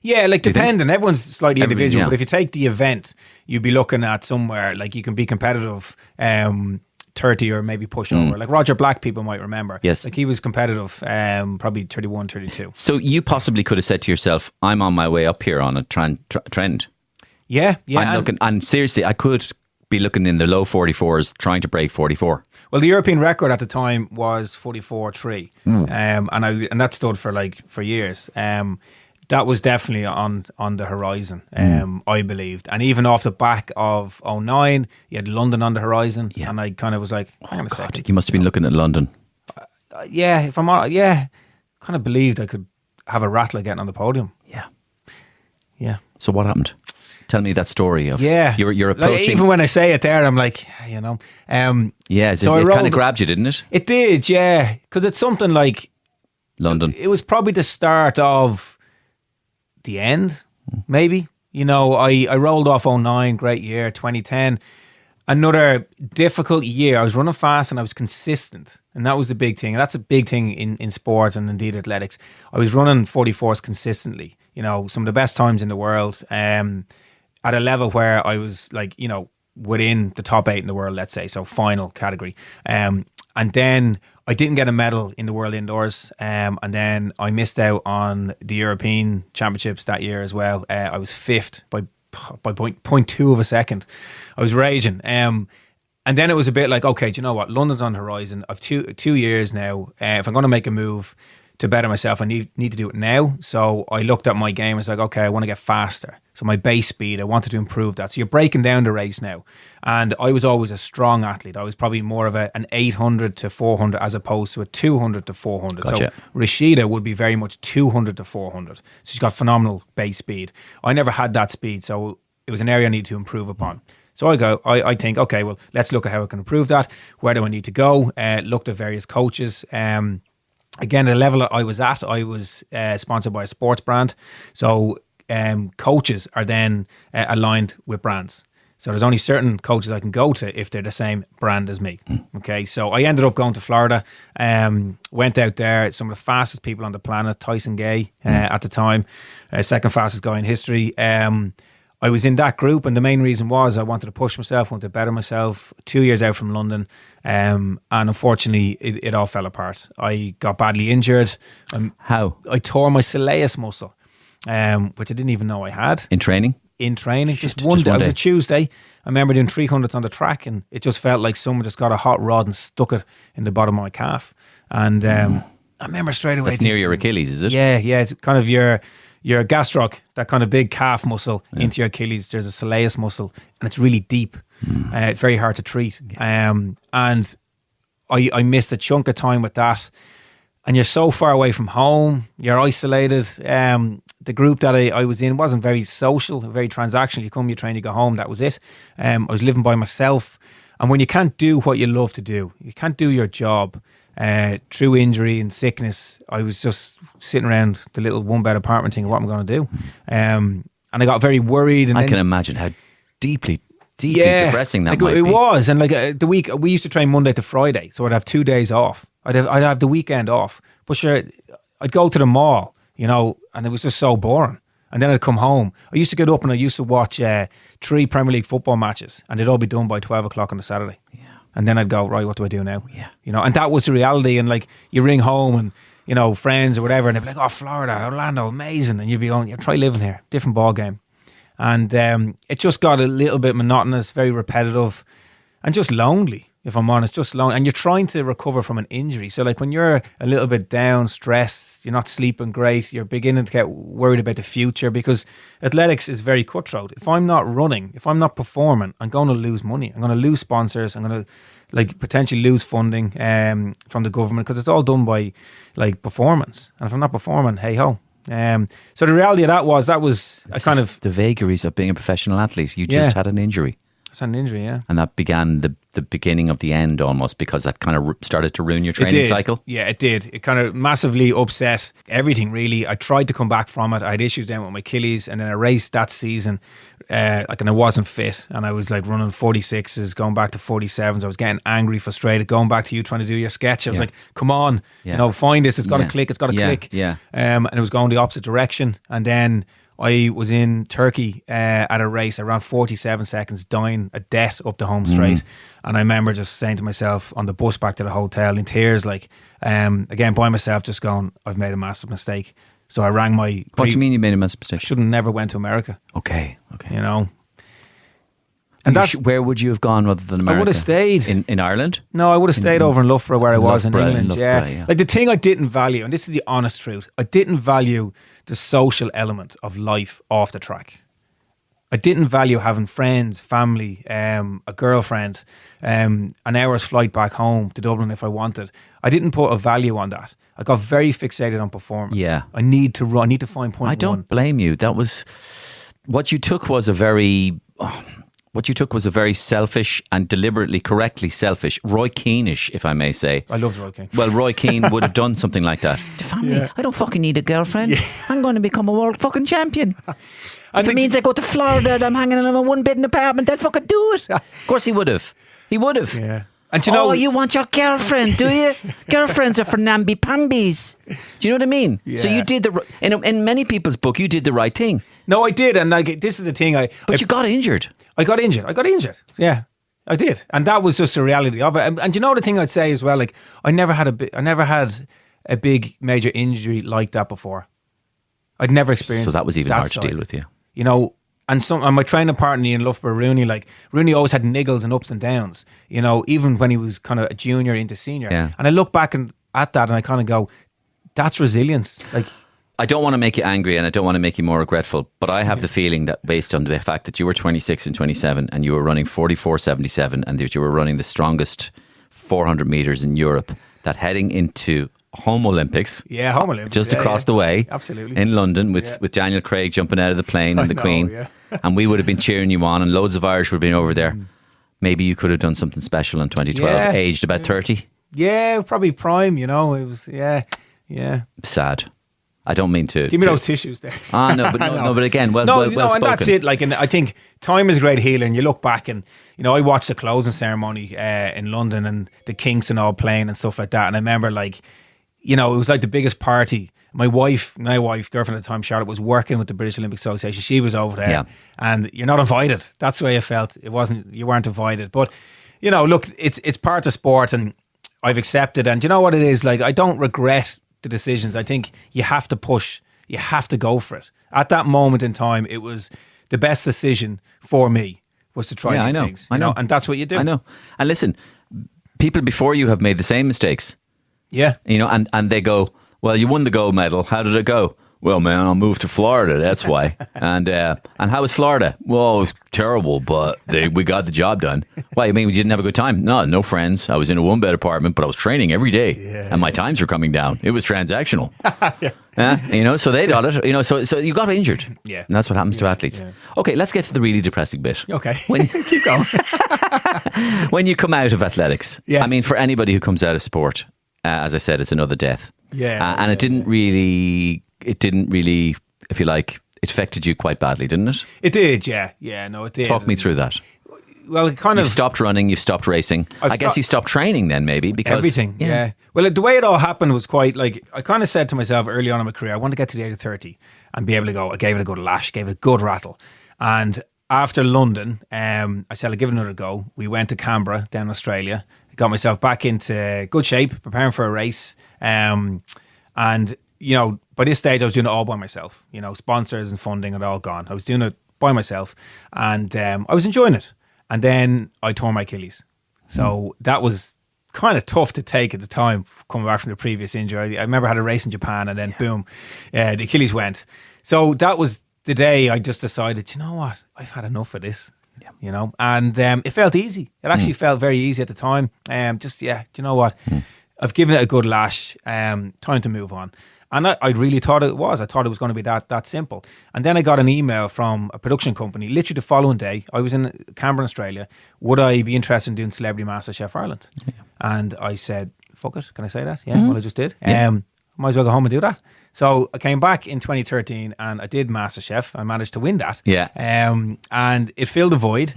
Yeah, like depending. Everyone's slightly individual. Yeah. But if you take the event, you'd be looking at somewhere, like you can be competitive 30 or maybe push over. Like Roger Black, people might remember. Yes. Like he was competitive, probably 31, 32. So you possibly could have said to yourself, I'm on my way up here on a trend. Yeah. I'm looking, and seriously, I could be looking in the low 44s trying to break 44. Well, the European record at the time was 44.3. And that stood for years. That was definitely on the horizon, I believed. And even off the back of 2009, you had London on the horizon. Yeah. And I kind of was like, hang on a second. You must have been looking at London. Kind of believed I could have a rattler getting on the podium. Yeah. So what happened? Tell me that story of you're approaching. Like, even when I say it there, I'm like, you know. So it kind of grabbed you, didn't it? It did, yeah. Because it's something like London. It was probably the start of the end, maybe. You know, I rolled off 2009, great year. 2010, another difficult year. I was running fast and I was consistent, and that was the big thing. And that's a big thing in sport and indeed athletics. I was running 44s consistently, you know, some of the best times in the world, at a level where I was like, you know, within the top 8 in the world, let's say, so final category. And then I didn't get a medal in the World Indoors, and then I missed out on the European Championships that year as well. I was 5th by 0.2 of a second. I was raging. And then it was a bit like, okay, do you know what? London's on the horizon. I've 2 years now. If I'm going to make a move to better myself, I need to do it now. So I looked at my game. I was like, okay, I want to get faster. So my base speed, I wanted to improve that. So you're breaking down the race now. And I was always a strong athlete. I was probably more of an 800 to 400 as opposed to a 200 to 400. Gotcha. So Rashida would be very much 200 to 400. So she's got phenomenal base speed. I never had that speed. So it was an area I needed to improve upon. So I think, okay, well, let's look at how I can improve that. Where do I need to go? Looked at various coaches. Again, the level that I was at, I was sponsored by a sports brand. So coaches are then aligned with brands. So there's only certain coaches I can go to if they're the same brand as me. Okay, so I ended up going to Florida, went out there, some of the fastest people on the planet, Tyson Gay at the time, second fastest guy in history. I was in that group, and the main reason was I wanted to push myself, wanted to better myself. 2 years out from London, and unfortunately it all fell apart. I got badly injured. How? I tore my soleus muscle, which I didn't even know I had. In training? Just one day. It was a Tuesday. I remember doing 300s on the track, and it just felt like someone just got a hot rod and stuck it in the bottom of my calf. And I remember straight away. That's near your Achilles, is it? Yeah. It's kind of your gastroc, that kind of big calf muscle into your Achilles. There's a soleus muscle, and it's really deep. It's very hard to treat. And I missed a chunk of time with that. And you're so far away from home. You're isolated. The group that I was in wasn't very social, very transactional. You come, you train, you go home. That was it. I was living by myself. And when you can't do what you love to do, you can't do your job through injury and sickness, I was just sitting around the little one-bed apartment thinking, what am I going to do? And I got very worried. And I can imagine how deeply deeply depressing. That might it be. was, and the week we used to train Monday to Friday, so I'd have 2 days off. I'd have the weekend off, but sure, I'd go to the mall, and it was just so boring. And then I'd come home. I used to get up and I used to watch 3 Premier League football matches, and they'd all be done by 12 o'clock on a Saturday. Yeah. And then I'd go, right, what do I do now? Yeah. And that was the reality. And you ring home and friends or whatever, and they'd be like, oh, Florida, Orlando, amazing. And you'd be going, try living here, different ball game. And it just got a little bit monotonous, very repetitive, and just lonely, if I'm honest, just lonely. And you're trying to recover from an injury. So when you're a little bit down, stressed, you're not sleeping great, you're beginning to get worried about the future, because athletics is very cutthroat. If I'm not running, if I'm not performing, I'm going to lose money. I'm going to lose sponsors. I'm going to potentially lose funding from the government, because it's all done by performance. And if I'm not performing, hey ho. So the reality of that was a kind of the vagaries of being a professional athlete. You just had an injury. It's an injury, yeah. And that began the beginning of the end almost, because that kind of started to ruin your training cycle. Yeah, it did. It kind of massively upset everything, really. I tried to come back from it. I had issues then with my Achilles, and then I raced that season, and I wasn't fit, and I was running 46s, going back to 47s. I was getting angry, frustrated, going back to you trying to do your sketch. I was like, come on, find this. It's got to click. It's got to click. Yeah. And it was going the opposite direction. And then I was in Turkey at a race. I ran 47 seconds, dying a death up the home straight. And I remember just saying to myself on the bus back to the hotel in tears, again by myself, just going, I've made a massive mistake. So I rang my... What do you mean you made a massive mistake? I should have never went to America. Okay. And where would you have gone rather than America? I would have stayed. In Ireland? No, I would have stayed over in Loughborough, where I was in England. Yeah. The thing I didn't value, and this is the honest truth, I didn't value the social element of life off the track. I didn't value having friends, family, a girlfriend, an hour's flight back home to Dublin if I wanted. I didn't put a value on that. I got very fixated on performance. Yeah. I need to run. I need to find point one. I don't blame you. That was... What you took was a very... What you took was a very selfish and deliberately, correctly selfish, Roy Keane-ish, if I may say. I loved Roy Keane. Well, Roy Keane would have done something like that. The family, I don't fucking need a girlfriend. I'm going to become a world fucking champion. If it means I go to Florida and I'm hanging in a one-bedroom apartment, I'll fucking do it. Of course he would have. He would have. Yeah. And you want your girlfriend, do you? Girlfriends are for namby-pambies. Do you know what I mean? Yeah. So you did in many people's book, you did the right thing. No, I did, and this is the thing. But you got injured. I got injured. Yeah, I did, and that was just the reality of it. And you know the thing I'd say as well, I never had a big major injury like that before. I'd never experienced. So that was even hard side. to deal with you. And my training partner in Loughborough, Rooney always had niggles and ups and downs. Even when he was kind of a junior into senior. Yeah. And I look back at that and I kind of go, that's resilience. I don't want to make you angry and I don't want to make you more regretful, but I have the feeling that based on the fact that you were 26 and 27 and you were running 44.77 and that you were running the strongest 400 metres in Europe, that heading into Home Olympics, just across the way, absolutely, in London with Daniel Craig jumping out of the plane and the Queen, and we would have been cheering you on and loads of Irish would have been over there. Maybe you could have done something special in 2012, aged about 30. Yeah, probably prime, it was, yeah. Sad. I don't mean to... Give me those tissues there. No, but again, well spoken. And that's it. And I think time is a great healer, and you look back and, I watched the closing ceremony in London and the Kinks and all playing and stuff like that, and I remember it was like the biggest party. My girlfriend at the time, Charlotte, was working with the British Olympic Association. She was over there, and you're not invited. That's the way I felt. You weren't invited. But look, it's part of sport, and I've accepted. And you know what it is? I don't regret the decisions. I think you have to push. You have to go for it. At that moment in time, it was the best decision for me was to try these things. I know, and that's what you do. I know. And listen, people before you have made the same mistakes. Yeah. And they go, well, you won the gold medal. How did it go? Well, man, I'll move to Florida. That's why. And how was Florida? Well, it was terrible, but we got the job done. Why? You mean we didn't have a good time? No friends. I was in a one-bed apartment, but I was training every day, and my times were coming down. It was transactional. So they got it. So you got injured. Yeah, and that's what happens to athletes. Yeah. Okay, let's get to the really depressing bit. Okay, keep going. When you come out of athletics, yeah. I mean, for anybody who comes out of sport, as I said, it's another death. Yeah, and it didn't really, if you like, it affected you quite badly, didn't it? It did, yeah. No, it did. Talk me through that. well, You've stopped running, you've stopped racing. I guess you stopped training then, maybe, because... Everything, yeah. Well, the way it all happened was quite, like, I kind of said to myself early on in my career, I want to get to the age of 30 and be able to go. I gave it a good lash, gave it a good rattle. And after London, I said, I'll give it another go. We went to Canberra, down in Australia. Got myself back into good shape, preparing for a race. And, you know, by this stage, I was doing it all by myself. You know, sponsors and funding had all gone. I was doing it by myself. And I was enjoying it. And then I tore my Achilles. So that was kind of tough to take at the time, coming back from the previous injury. I remember I had a race in Japan and then boom, the Achilles went. So that was the day I just decided, you know what, I've had enough of this. You know, and it felt easy. It actually felt very easy at the time. Do you know what? I've given it a good lash. Time to move on. And I really thought it was. I thought it was going to be that simple. And then I got an email from a production company. Literally the following day, I was in Canberra, Australia. Would I be interested in doing Celebrity MasterChef Ireland? Yeah. And I said, fuck it. Can I say that? Yeah, well, I just did. Might as well go home and do that. So I came back in 2013 and I did MasterChef. I managed to win that. Yeah. And it filled a void.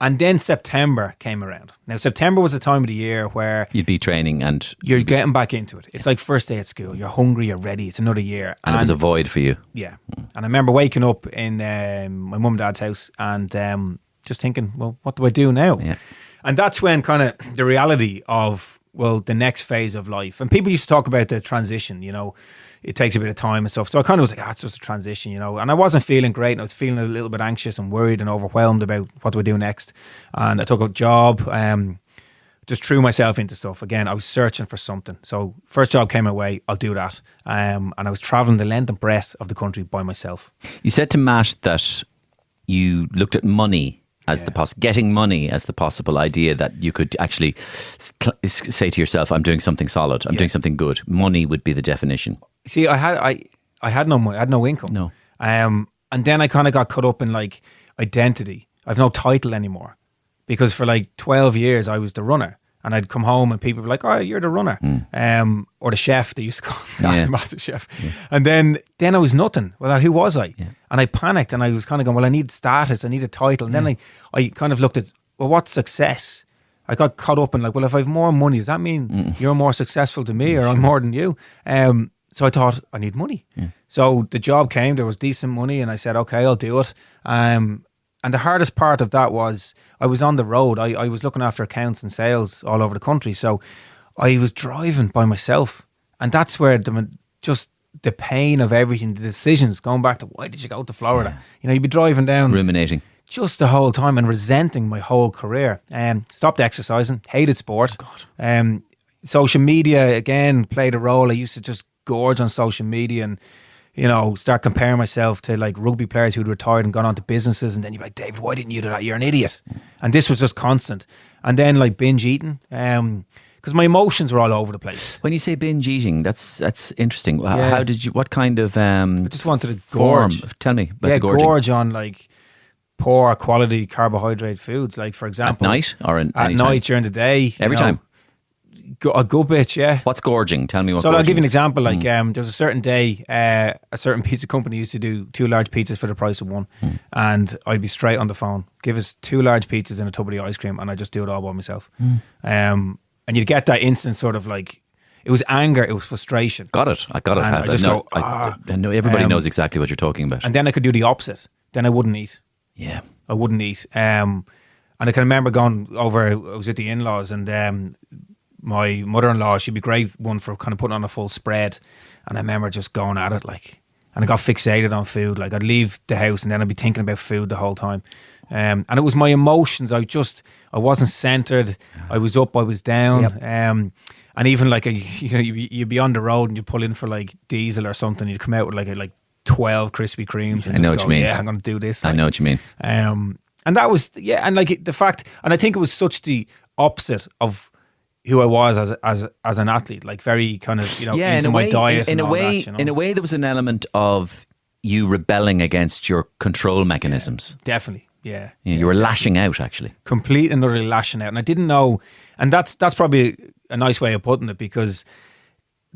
And then September came around. Now, September was the time of the year where... You'd be training and... You're getting back into it. It's like first day at school. You're hungry, you're ready. It's another year. And it was a void for you. Yeah. And I remember waking up in my mum and dad's house and just thinking, well, what do I do now? Yeah. And that's when kind of the reality of, well, the next phase of life. And people used to talk about the transition, you know. It takes a bit of time and stuff. So I kind of was like, it's just a transition, you know. And I wasn't feeling great. And I was feeling a little bit anxious and worried and overwhelmed about what do I do next. And I took a job, just threw myself into stuff. Again, I was searching for something. So first job came my way, I'll do that. And I was travelling the length and breadth of the country by myself. You said to Matt that you looked at money as getting money as the possible idea that you could actually say to yourself, I'm doing something solid, I'm doing something good. Money would be the definition. See, I had no money, I had no income. No. And then I kind of got caught up in like identity. I've no title anymore because for like 12 years I was the runner. And I'd come home and people were like, oh, you're the runner. Or the chef, they used to call me after Master Chef. Yeah. And then I was nothing. Well, who was I? Yeah. And I panicked and I was kind of going, well, I need status, I need a title. And then I kind of looked at, well, what's success? I got caught up in like, well, if I have more money, does that mean you're more successful to me or I'm more than you? So I thought, I need money. Yeah. So the job came, there was decent money and I said, okay, I'll do it. And the hardest part of that was I was on the road. I was looking after accounts and sales all over the country. So I was driving by myself. And that's where just the pain of everything, the decisions, going back to why did you go to Florida? Yeah. You know, you'd be driving down. Ruminating. Just the whole time and resenting my whole career. Stopped exercising, hated sport. Social media, again, played a role. I used to just gorge on social media and you know, start comparing myself to like rugby players who'd retired and gone on to businesses, and then you're like, David, why didn't you do that? You're an idiot. And this was just constant. And then like binge eating, because my emotions were all over the place. When you say binge eating, that's interesting. How did you? What kind of? I just wanted to gorge. Tell me about the gorging. Gorge on like poor quality carbohydrate foods. Like for example, at night or at night during the day, every time. A good bit, yeah. What's gorging? Tell me what. So I'll give you an example. Like, there was a certain day, a certain pizza company used to do 2 large pizzas for the price of 1, and I'd be straight on the phone. Give us 2 large pizzas and a tub of the ice cream, and I just do it all by myself. And you'd get that instant sort of like, it was anger, it was frustration. Got it. I got it. I know everybody knows exactly what you're talking about. And then I could do the opposite. Then I wouldn't eat. Yeah, I wouldn't eat. And I can remember going over. I was with the in-laws and. My mother-in-law, she'd be great one for kind of putting on a full spread. And I remember just going at it like, and I got fixated on food. Like I'd leave the house and then I'd be thinking about food the whole time. And it was my emotions. I wasn't centered. I was up, I was down. Yep. And even like, you'd be on the road and you pull in for like diesel or something. You'd come out with like 12 Krispy Kremes. And I know what you mean. Yeah, I'm going to do this. I know what you mean. And that was, and like the fact, and I think it was such the opposite of who I was as an athlete, like very kind of, into my diet and all that, you know? In a way, there was an element of you rebelling against your control mechanisms. Yeah, definitely, yeah. You were lashing out, actually. Complete and utterly lashing out. And I didn't know, and that's probably a nice way of putting it, because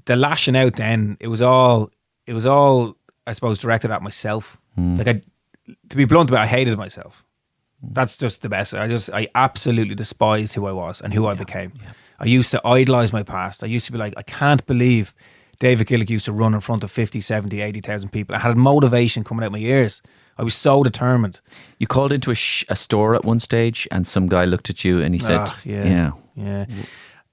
the lashing out then, it was all, I suppose, directed at myself. Like to be blunt about it, I hated myself. That's just the best. I absolutely despised who I was and who I became. Yeah. I used to idolise my past. I used to be like, I can't believe David Gillick used to run in front of 50, 70, 80,000 people. I had motivation coming out my ears. I was so determined. You called into a store at one stage and some guy looked at you and he said,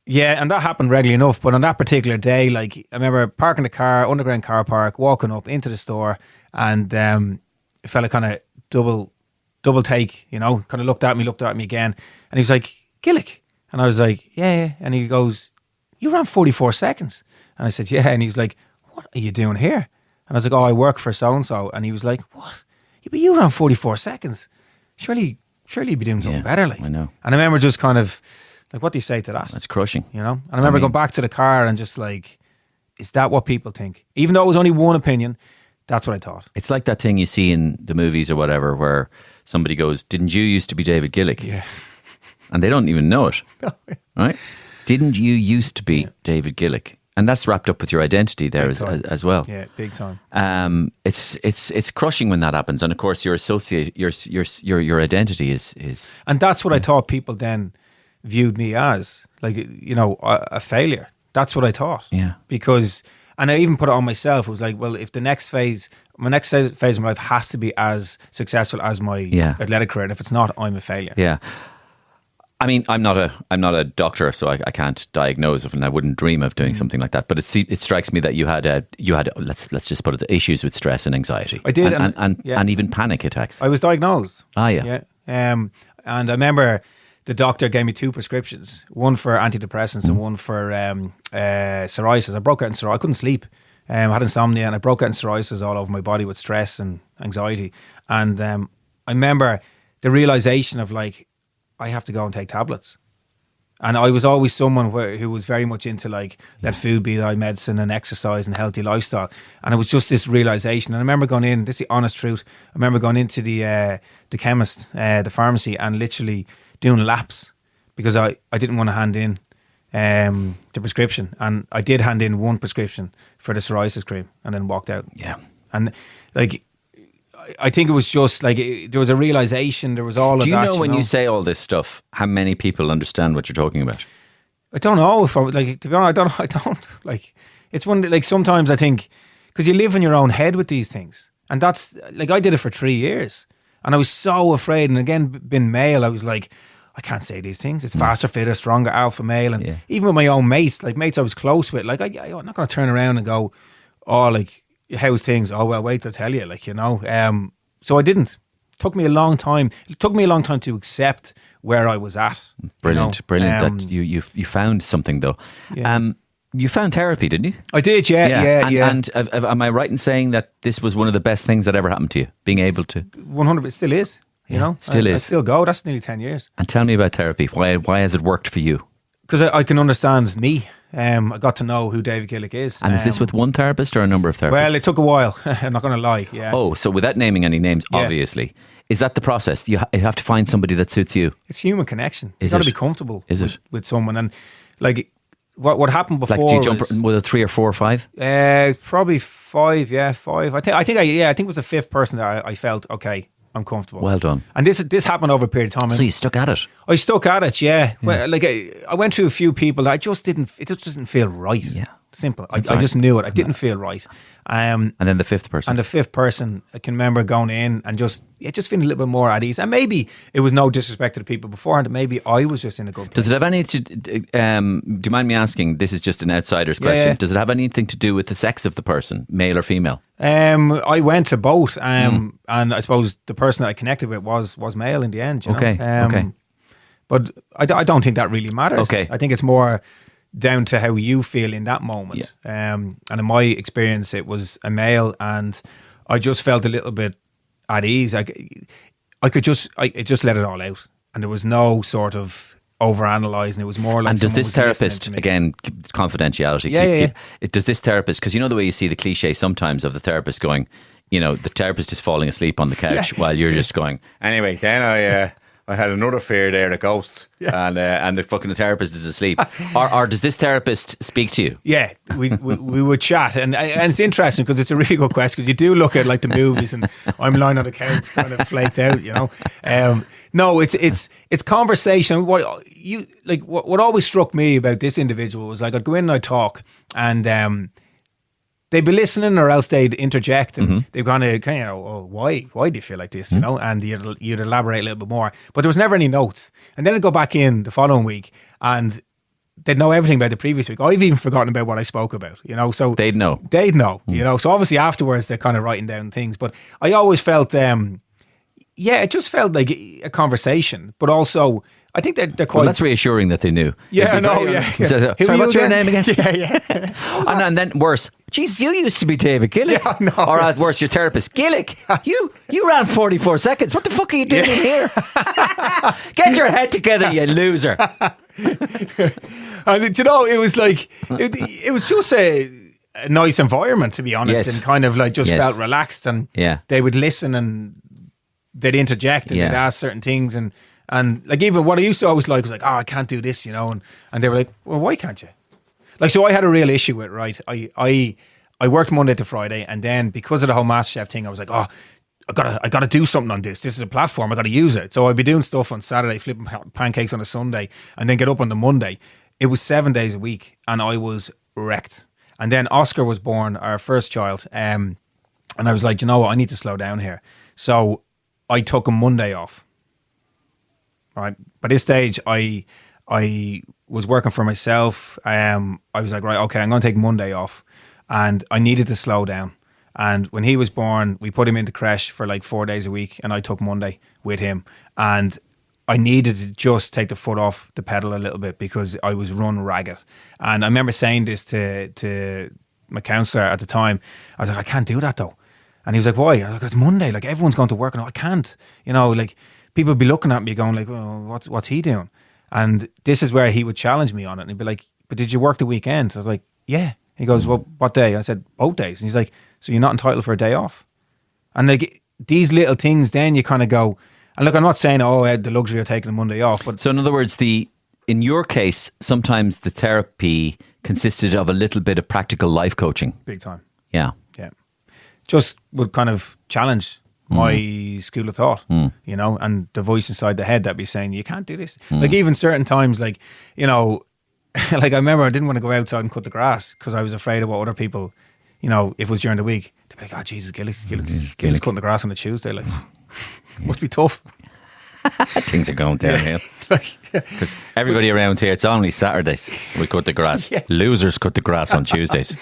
yeah, and that happened regularly enough. But on that particular day, like, I remember parking the car, underground car park, walking up into the store, and a fella kind of double take, you know, kind of looked at me again, and he was like, Gillick. And I was like, yeah. And he goes, you ran 44 seconds. And I said, yeah. And he's like, what are you doing here? And I was like, oh, I work for so-and-so. And he was like, what? Yeah, but you ran 44 seconds. Surely you'd be doing something better. Like. I know. And I remember just kind of, like, what do you say to that? That's crushing. You know? And I remember going back to the car and just like, is that what people think? Even though it was only one opinion, that's what I thought. It's like that thing you see in the movies or whatever where somebody goes, didn't you used to be David Gillick? Yeah. And they don't even know it. Right? Didn't you used to be David Gillick? And that's wrapped up with your identity there as well. Yeah, big time. It's crushing when that happens, and of course your identity is. And that's what I thought people then viewed me as, like, you know, a failure. That's what I thought. Yeah. Because, and I even put it on myself. It was like, well, if the next phase, my next phase of my life has to be as successful as my athletic career, and if it's not, I'm a failure. Yeah. I mean, I'm not a doctor, so I can't diagnose it, and I wouldn't dream of doing something like that. But it strikes me that you had let's just put it, issues with stress and anxiety. I did, and even panic attacks. I was diagnosed. Yeah. And I remember the doctor gave me 2 prescriptions, one for antidepressants and one for psoriasis. I broke out in psoriasis. I couldn't sleep. I had insomnia, and I broke out in psoriasis all over my body with stress and anxiety. And I remember the realization of, like, I have to go and take tablets. And I was always someone who was very much into, like, let food be thy medicine and exercise and healthy lifestyle. And it was just this realization. And I remember going in, this is the honest truth, I remember going into the chemist, the pharmacy, and literally doing laps because I didn't want to hand in the prescription. And I did hand in one prescription for the psoriasis cream and then walked out. Yeah. And, like, I think it was just like there was a realization. There was all of that. Do you know when you say all this stuff, how many people understand what you're talking about? I don't know if I like, to be honest. I don't like. It's one, like, sometimes I think because you live in your own head with these things, and that's like, I did it for 3 years, and I was so afraid. And again, being male, I was like, I can't say these things. It's faster, fitter, stronger, alpha male, and even with my own mates, like mates I was close with, like I'm not going to turn around and go, oh, like, how's things? Oh, well, wait till I tell you, like, you know. So I didn't. It took me a long time. It took me a long time to accept where I was at. Brilliant, you know? brilliant. That you found something though. Yeah. You found therapy, didn't you? I did, yeah. And am I right in saying that this was one of the best things that ever happened to you? Being able to 100%, it still is. You know, still is. I still go. That's nearly 10 years. And tell me about therapy. Why has it worked for you? Because I can understand me. I got to know who David Gillick is. And is this with one therapist or a number of therapists? Well, it took a while. I'm not going to lie. Yeah. Oh, so without naming any names, obviously. Is that the process? You have to find somebody that suits you? It's human connection. You've got to be comfortable with someone. And like what happened before, like, do you jump with a 3 or 4 or 5? Probably 5, 5. I think it was the 5th person that I felt, okay, I'm comfortable. Well done. And this happened over a period of time. So you stuck at it? I stuck at it, yeah. Well, like I went through a few people that it just didn't feel right. Yeah. Simple. I just knew it. I didn't feel right. And then the 5th person. And the 5th person, I can remember going in and just feeling a little bit more at ease. And maybe it was no disrespect to the people beforehand. Maybe I was just in a good place. Does it have anything to do you mind me asking, this is just an outsider's question, Yeah. Does it have anything to do with the sex of the person, male or female? I went to both, and I suppose the person that I connected with was male in the end. You know? Okay. But I don't think that really matters. Okay. I think it's more down to how you feel in that moment. Yeah. And in my experience, it was a male, and I just felt a little bit at ease. I just let it all out, and there was no sort of overanalyzing. It was more like. And does this therapist, again, confidentiality? Does this therapist, because you know the way you see the cliche sometimes of the therapist going, you know, the therapist is falling asleep on the couch while you're just going, anyway, then I had another fear there, the ghosts, and the fucking therapist is asleep. or does this therapist speak to you? Yeah, we would chat, and it's interesting because it's a really good question, because you do look at like the movies, and I'm lying on the couch kind of flaked out, you know. No, it's conversation. What always struck me about this individual was like I'd go in and I'd talk, and they'd be listening, or else they'd interject, and they'd kind of, why do you feel like this, you know? And you'd elaborate a little bit more, but there was never any notes. And then I'd go back in the following week, and they'd know everything about the previous week. I've even forgotten about what I spoke about, you know. So they'd know, you know. So obviously afterwards they're kind of writing down things, but I always felt, it just felt like a conversation, but also I think they're quite... Well, that's reassuring that they knew. Yeah, I know, yeah. So, sorry, what's your name again? Yeah. And then worse, Jesus, you used to be David Gillick. Yeah, no. Or at worse, your therapist, Gillick, you ran 44 seconds. What the fuck are you doing in here? Get your head together, you loser. And you know, it was like, it was just a nice environment, to be honest, and kind of like just felt relaxed, and they would listen and they'd interject and they'd ask certain things, and like even what I used to always like was like, I can't do this, you know, and they were like, well, why can't you? Like, so I had a real issue with, right, I worked Monday to Friday, and then because of the whole MasterChef thing, I was like, I gotta do something on this. This is a platform, I gotta use it. So I'd be doing stuff on Saturday, flipping pancakes on a Sunday, and then get up on the Monday. It was 7 days a week, and I was wrecked. And then Oscar was born, our first child, and I was like, you know what, I need to slow down here. So I took a Monday off. Right. By this stage, I was working for myself. I was like, right, okay, I'm going to take Monday off, and I needed to slow down. And when he was born, we put him into creche for like 4 days a week, and I took Monday with him. And I needed to just take the foot off the pedal a little bit, because I was run ragged. And I remember saying this to my counsellor at the time. I was like, I can't do that though. And he was like, why? I was like, it's Monday. Like, everyone's going to work, and I can't. You know, like, people would be looking at me going like, oh, what's he doing? And this is where he would challenge me on it. And he'd be like, but did you work the weekend? I was like, yeah. He goes, well, what day? I said, both days. And he's like, so you're not entitled for a day off? And like, these little things, then you kind of go, and look, I'm not saying, I had the luxury of taking a Monday off. But so in other words, in your case, sometimes the therapy consisted of a little bit of practical life coaching. Big time. Yeah. Yeah. Just would kind of challenge my school of thought, you know, and the voice inside the head that be saying, you can't do this. Like, even certain times, like, you know, like I remember I didn't want to go outside and cut the grass because I was afraid of what other people, you know, if it was during the week, they'd be like, oh, Jesus, Gillick's cutting the grass on a Tuesday. Like, must be tough. Things are going downhill. Because everybody around here, it's only Saturdays we cut the grass. Losers cut the grass on Tuesdays.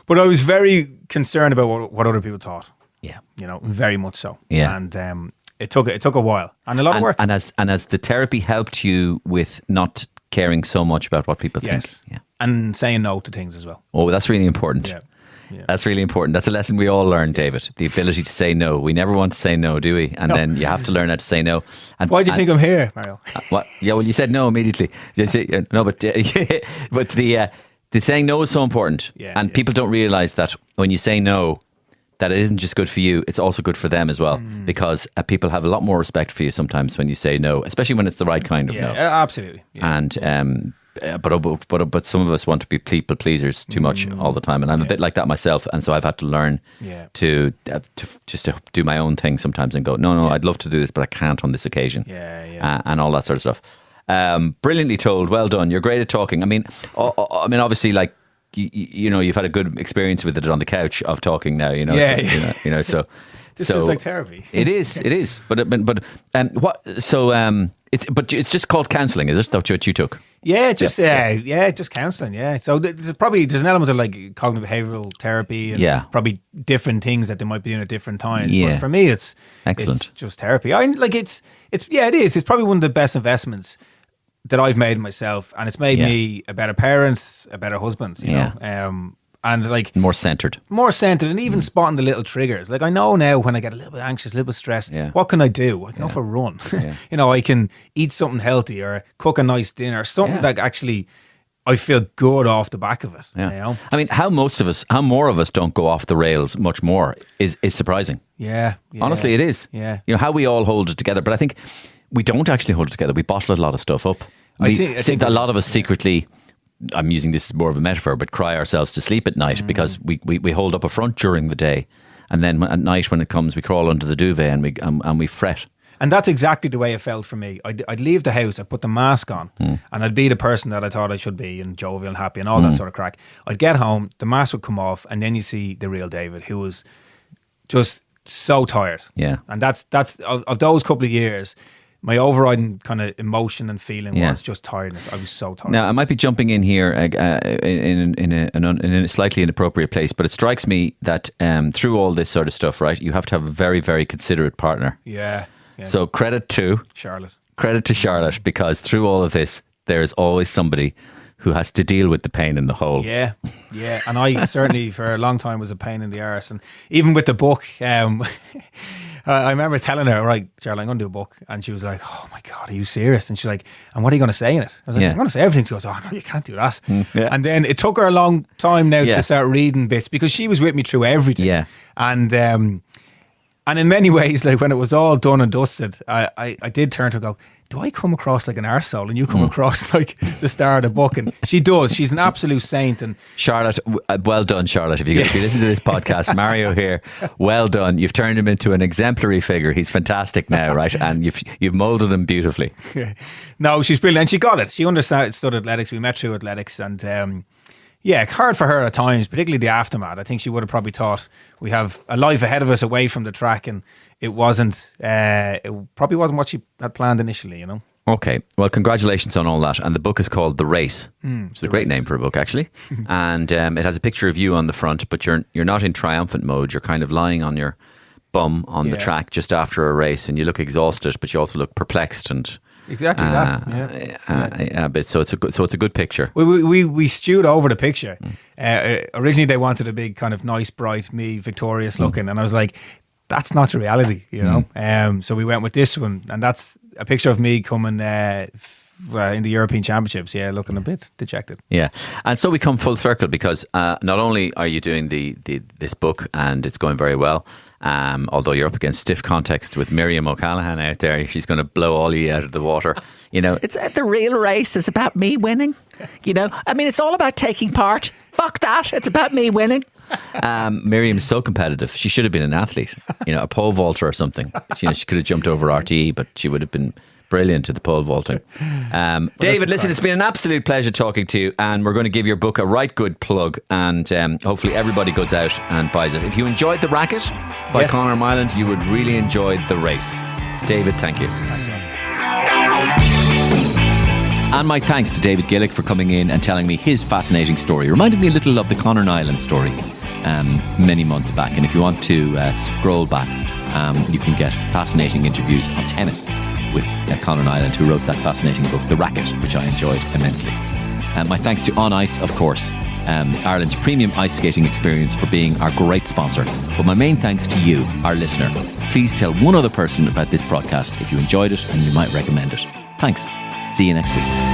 But I was very concerned about what other people thought. Yeah, you know, very much so. Yeah, and it took a while and a lot of work. And as the therapy helped you with not caring so much about what people think. Yeah, and saying no to things as well. Oh, that's really important. Yeah. That's really important. That's a lesson we all learn, David. The ability to say no. We never want to say no, do we? And then you have to learn how to say no. And why do you think I'm here, Mario? What? Yeah, well, you said no immediately. You say, no, but the saying no is so important. And people don't realise that when you say no, that it isn't just good for you, it's also good for them as well, because people have a lot more respect for you sometimes when you say no, especially when it's the right kind of no. Absolutely. Yeah. And but some of us want to be people pleasers too much all the time, and I'm a bit like that myself, and so I've had to learn to just to do my own thing sometimes and go, no, I'd love to do this, but I can't on this occasion, and all that sort of stuff. Brilliantly told, well done. You're great at talking. I mean, obviously, like. You know, you've had a good experience with it on the couch of talking now. You know, you know, so this feels like therapy. It is. But what? So it's just called counselling. Is it that what you took? Yeah, just counselling. Yeah. So there's an element of like cognitive behavioural therapy and probably different things that they might be doing at different times. Yeah. But for me, it's excellent. It's just therapy. It is. It's probably one of the best investments that I've made myself, and it's made me a better parent, a better husband, you know, and like more centered, and even spotting the little triggers. Like, I know now when I get a little bit anxious, a little bit stressed, what can I do? I can go for a run. You know, I can eat something healthy or cook a nice dinner, something that actually I feel good off the back of it. Yeah. You know? I mean, how more of us don't go off the rails much more is surprising. Yeah. Honestly, it is. Yeah. You know, how we all hold it together. But I think we don't actually hold it together. We bottle a lot of stuff up. I think a lot of us secretly, I'm using this as more of a metaphor, but cry ourselves to sleep at night because we hold up a front during the day, and then at night when it comes, we crawl under the duvet and we fret. And that's exactly the way it felt for me. I'd leave the house, I'd put the mask on, and I'd be the person that I thought I should be, and jovial and happy and all that sort of crack. I'd get home, the mask would come off, and then you see the real David, who was just so tired. Yeah. And that's of those couple of years, my overriding kind of emotion and feeling was just tiredness. I was so tired. Now, I might be jumping in here in a slightly inappropriate place, but it strikes me that through all this sort of stuff, right, you have to have a very, very considerate partner. Yeah. So credit to Charlotte. Credit to Charlotte, because through all of this, there is always somebody who has to deal with the pain in the hole. Yeah. And I certainly, for a long time, was a pain in the arse. And even with the book, I remember telling her, right, Charlotte, I'm going to do a book. And she was like, oh my God, are you serious? And she's like, and what are you going to say in it? I was like, I'm going to say everything. She goes, oh no, you can't do that. And then it took her a long time now to start reading bits, because she was with me through everything. Yeah. And in many ways, like when it was all done and dusted, I did turn to her and go, do I come across like an arsehole and you come across like the star of the book? And she does. She's an absolute saint. And Charlotte, well done, Charlotte. If you listen to this podcast, Mario here, well done. You've turned him into an exemplary figure. He's fantastic now, right? And you've moulded him beautifully. No, she's brilliant. And she got it. She understood athletics. We met through athletics, and hard for her at times, particularly the aftermath. I think she would have probably thought we have a life ahead of us away from the track, and it wasn't. It probably wasn't what she had planned initially, you know. Okay, well, congratulations on all that. And the book is called The Race. It's a great name for a book, actually. And it has a picture of you on the front, but you're not in triumphant mode. You're kind of lying on your bum on the track just after a race, and you look exhausted, but you also look perplexed and. Exactly that. But so it's a good picture. We stewed over the picture. Originally, they wanted a big kind of nice, bright me, victorious looking, and I was like, that's not the reality, you know. So we went with this one, and that's a picture of me coming in the European Championships. Yeah, looking a bit dejected. Yeah, and so we come full circle, because not only are you doing this book and it's going very well. Although you're up against stiff context with Miriam O'Callaghan out there, she's going to blow all you out of the water. You know, it's the real race is about me winning. You know, I mean, it's all about taking part. Fuck that. It's about me winning. Miriam's so competitive. She should have been an athlete. You know, a pole vaulter or something. She could have jumped over RTE, but she would have been brilliant at the pole vaulting. David, listen, it's been an absolute pleasure talking to you, and we're going to give your book a right good plug, and hopefully everybody goes out and buys it. If you enjoyed The Racket by Conor Myland, you would really enjoy The Race. David, thank you. Thanks, man. And my thanks to David Gillick for coming in and telling me his fascinating story. Reminded me a little of the Conor Nyland story many months back. And if you want to scroll back, you can get fascinating interviews on tennis with Conor Nyland, who wrote that fascinating book, The Racket, which I enjoyed immensely. My thanks to On Ice, of course, Ireland's premium ice skating experience, for being our great sponsor. But my main thanks to you, our listener. Please tell one other person about this podcast if you enjoyed it and you might recommend it. Thanks. See you next week.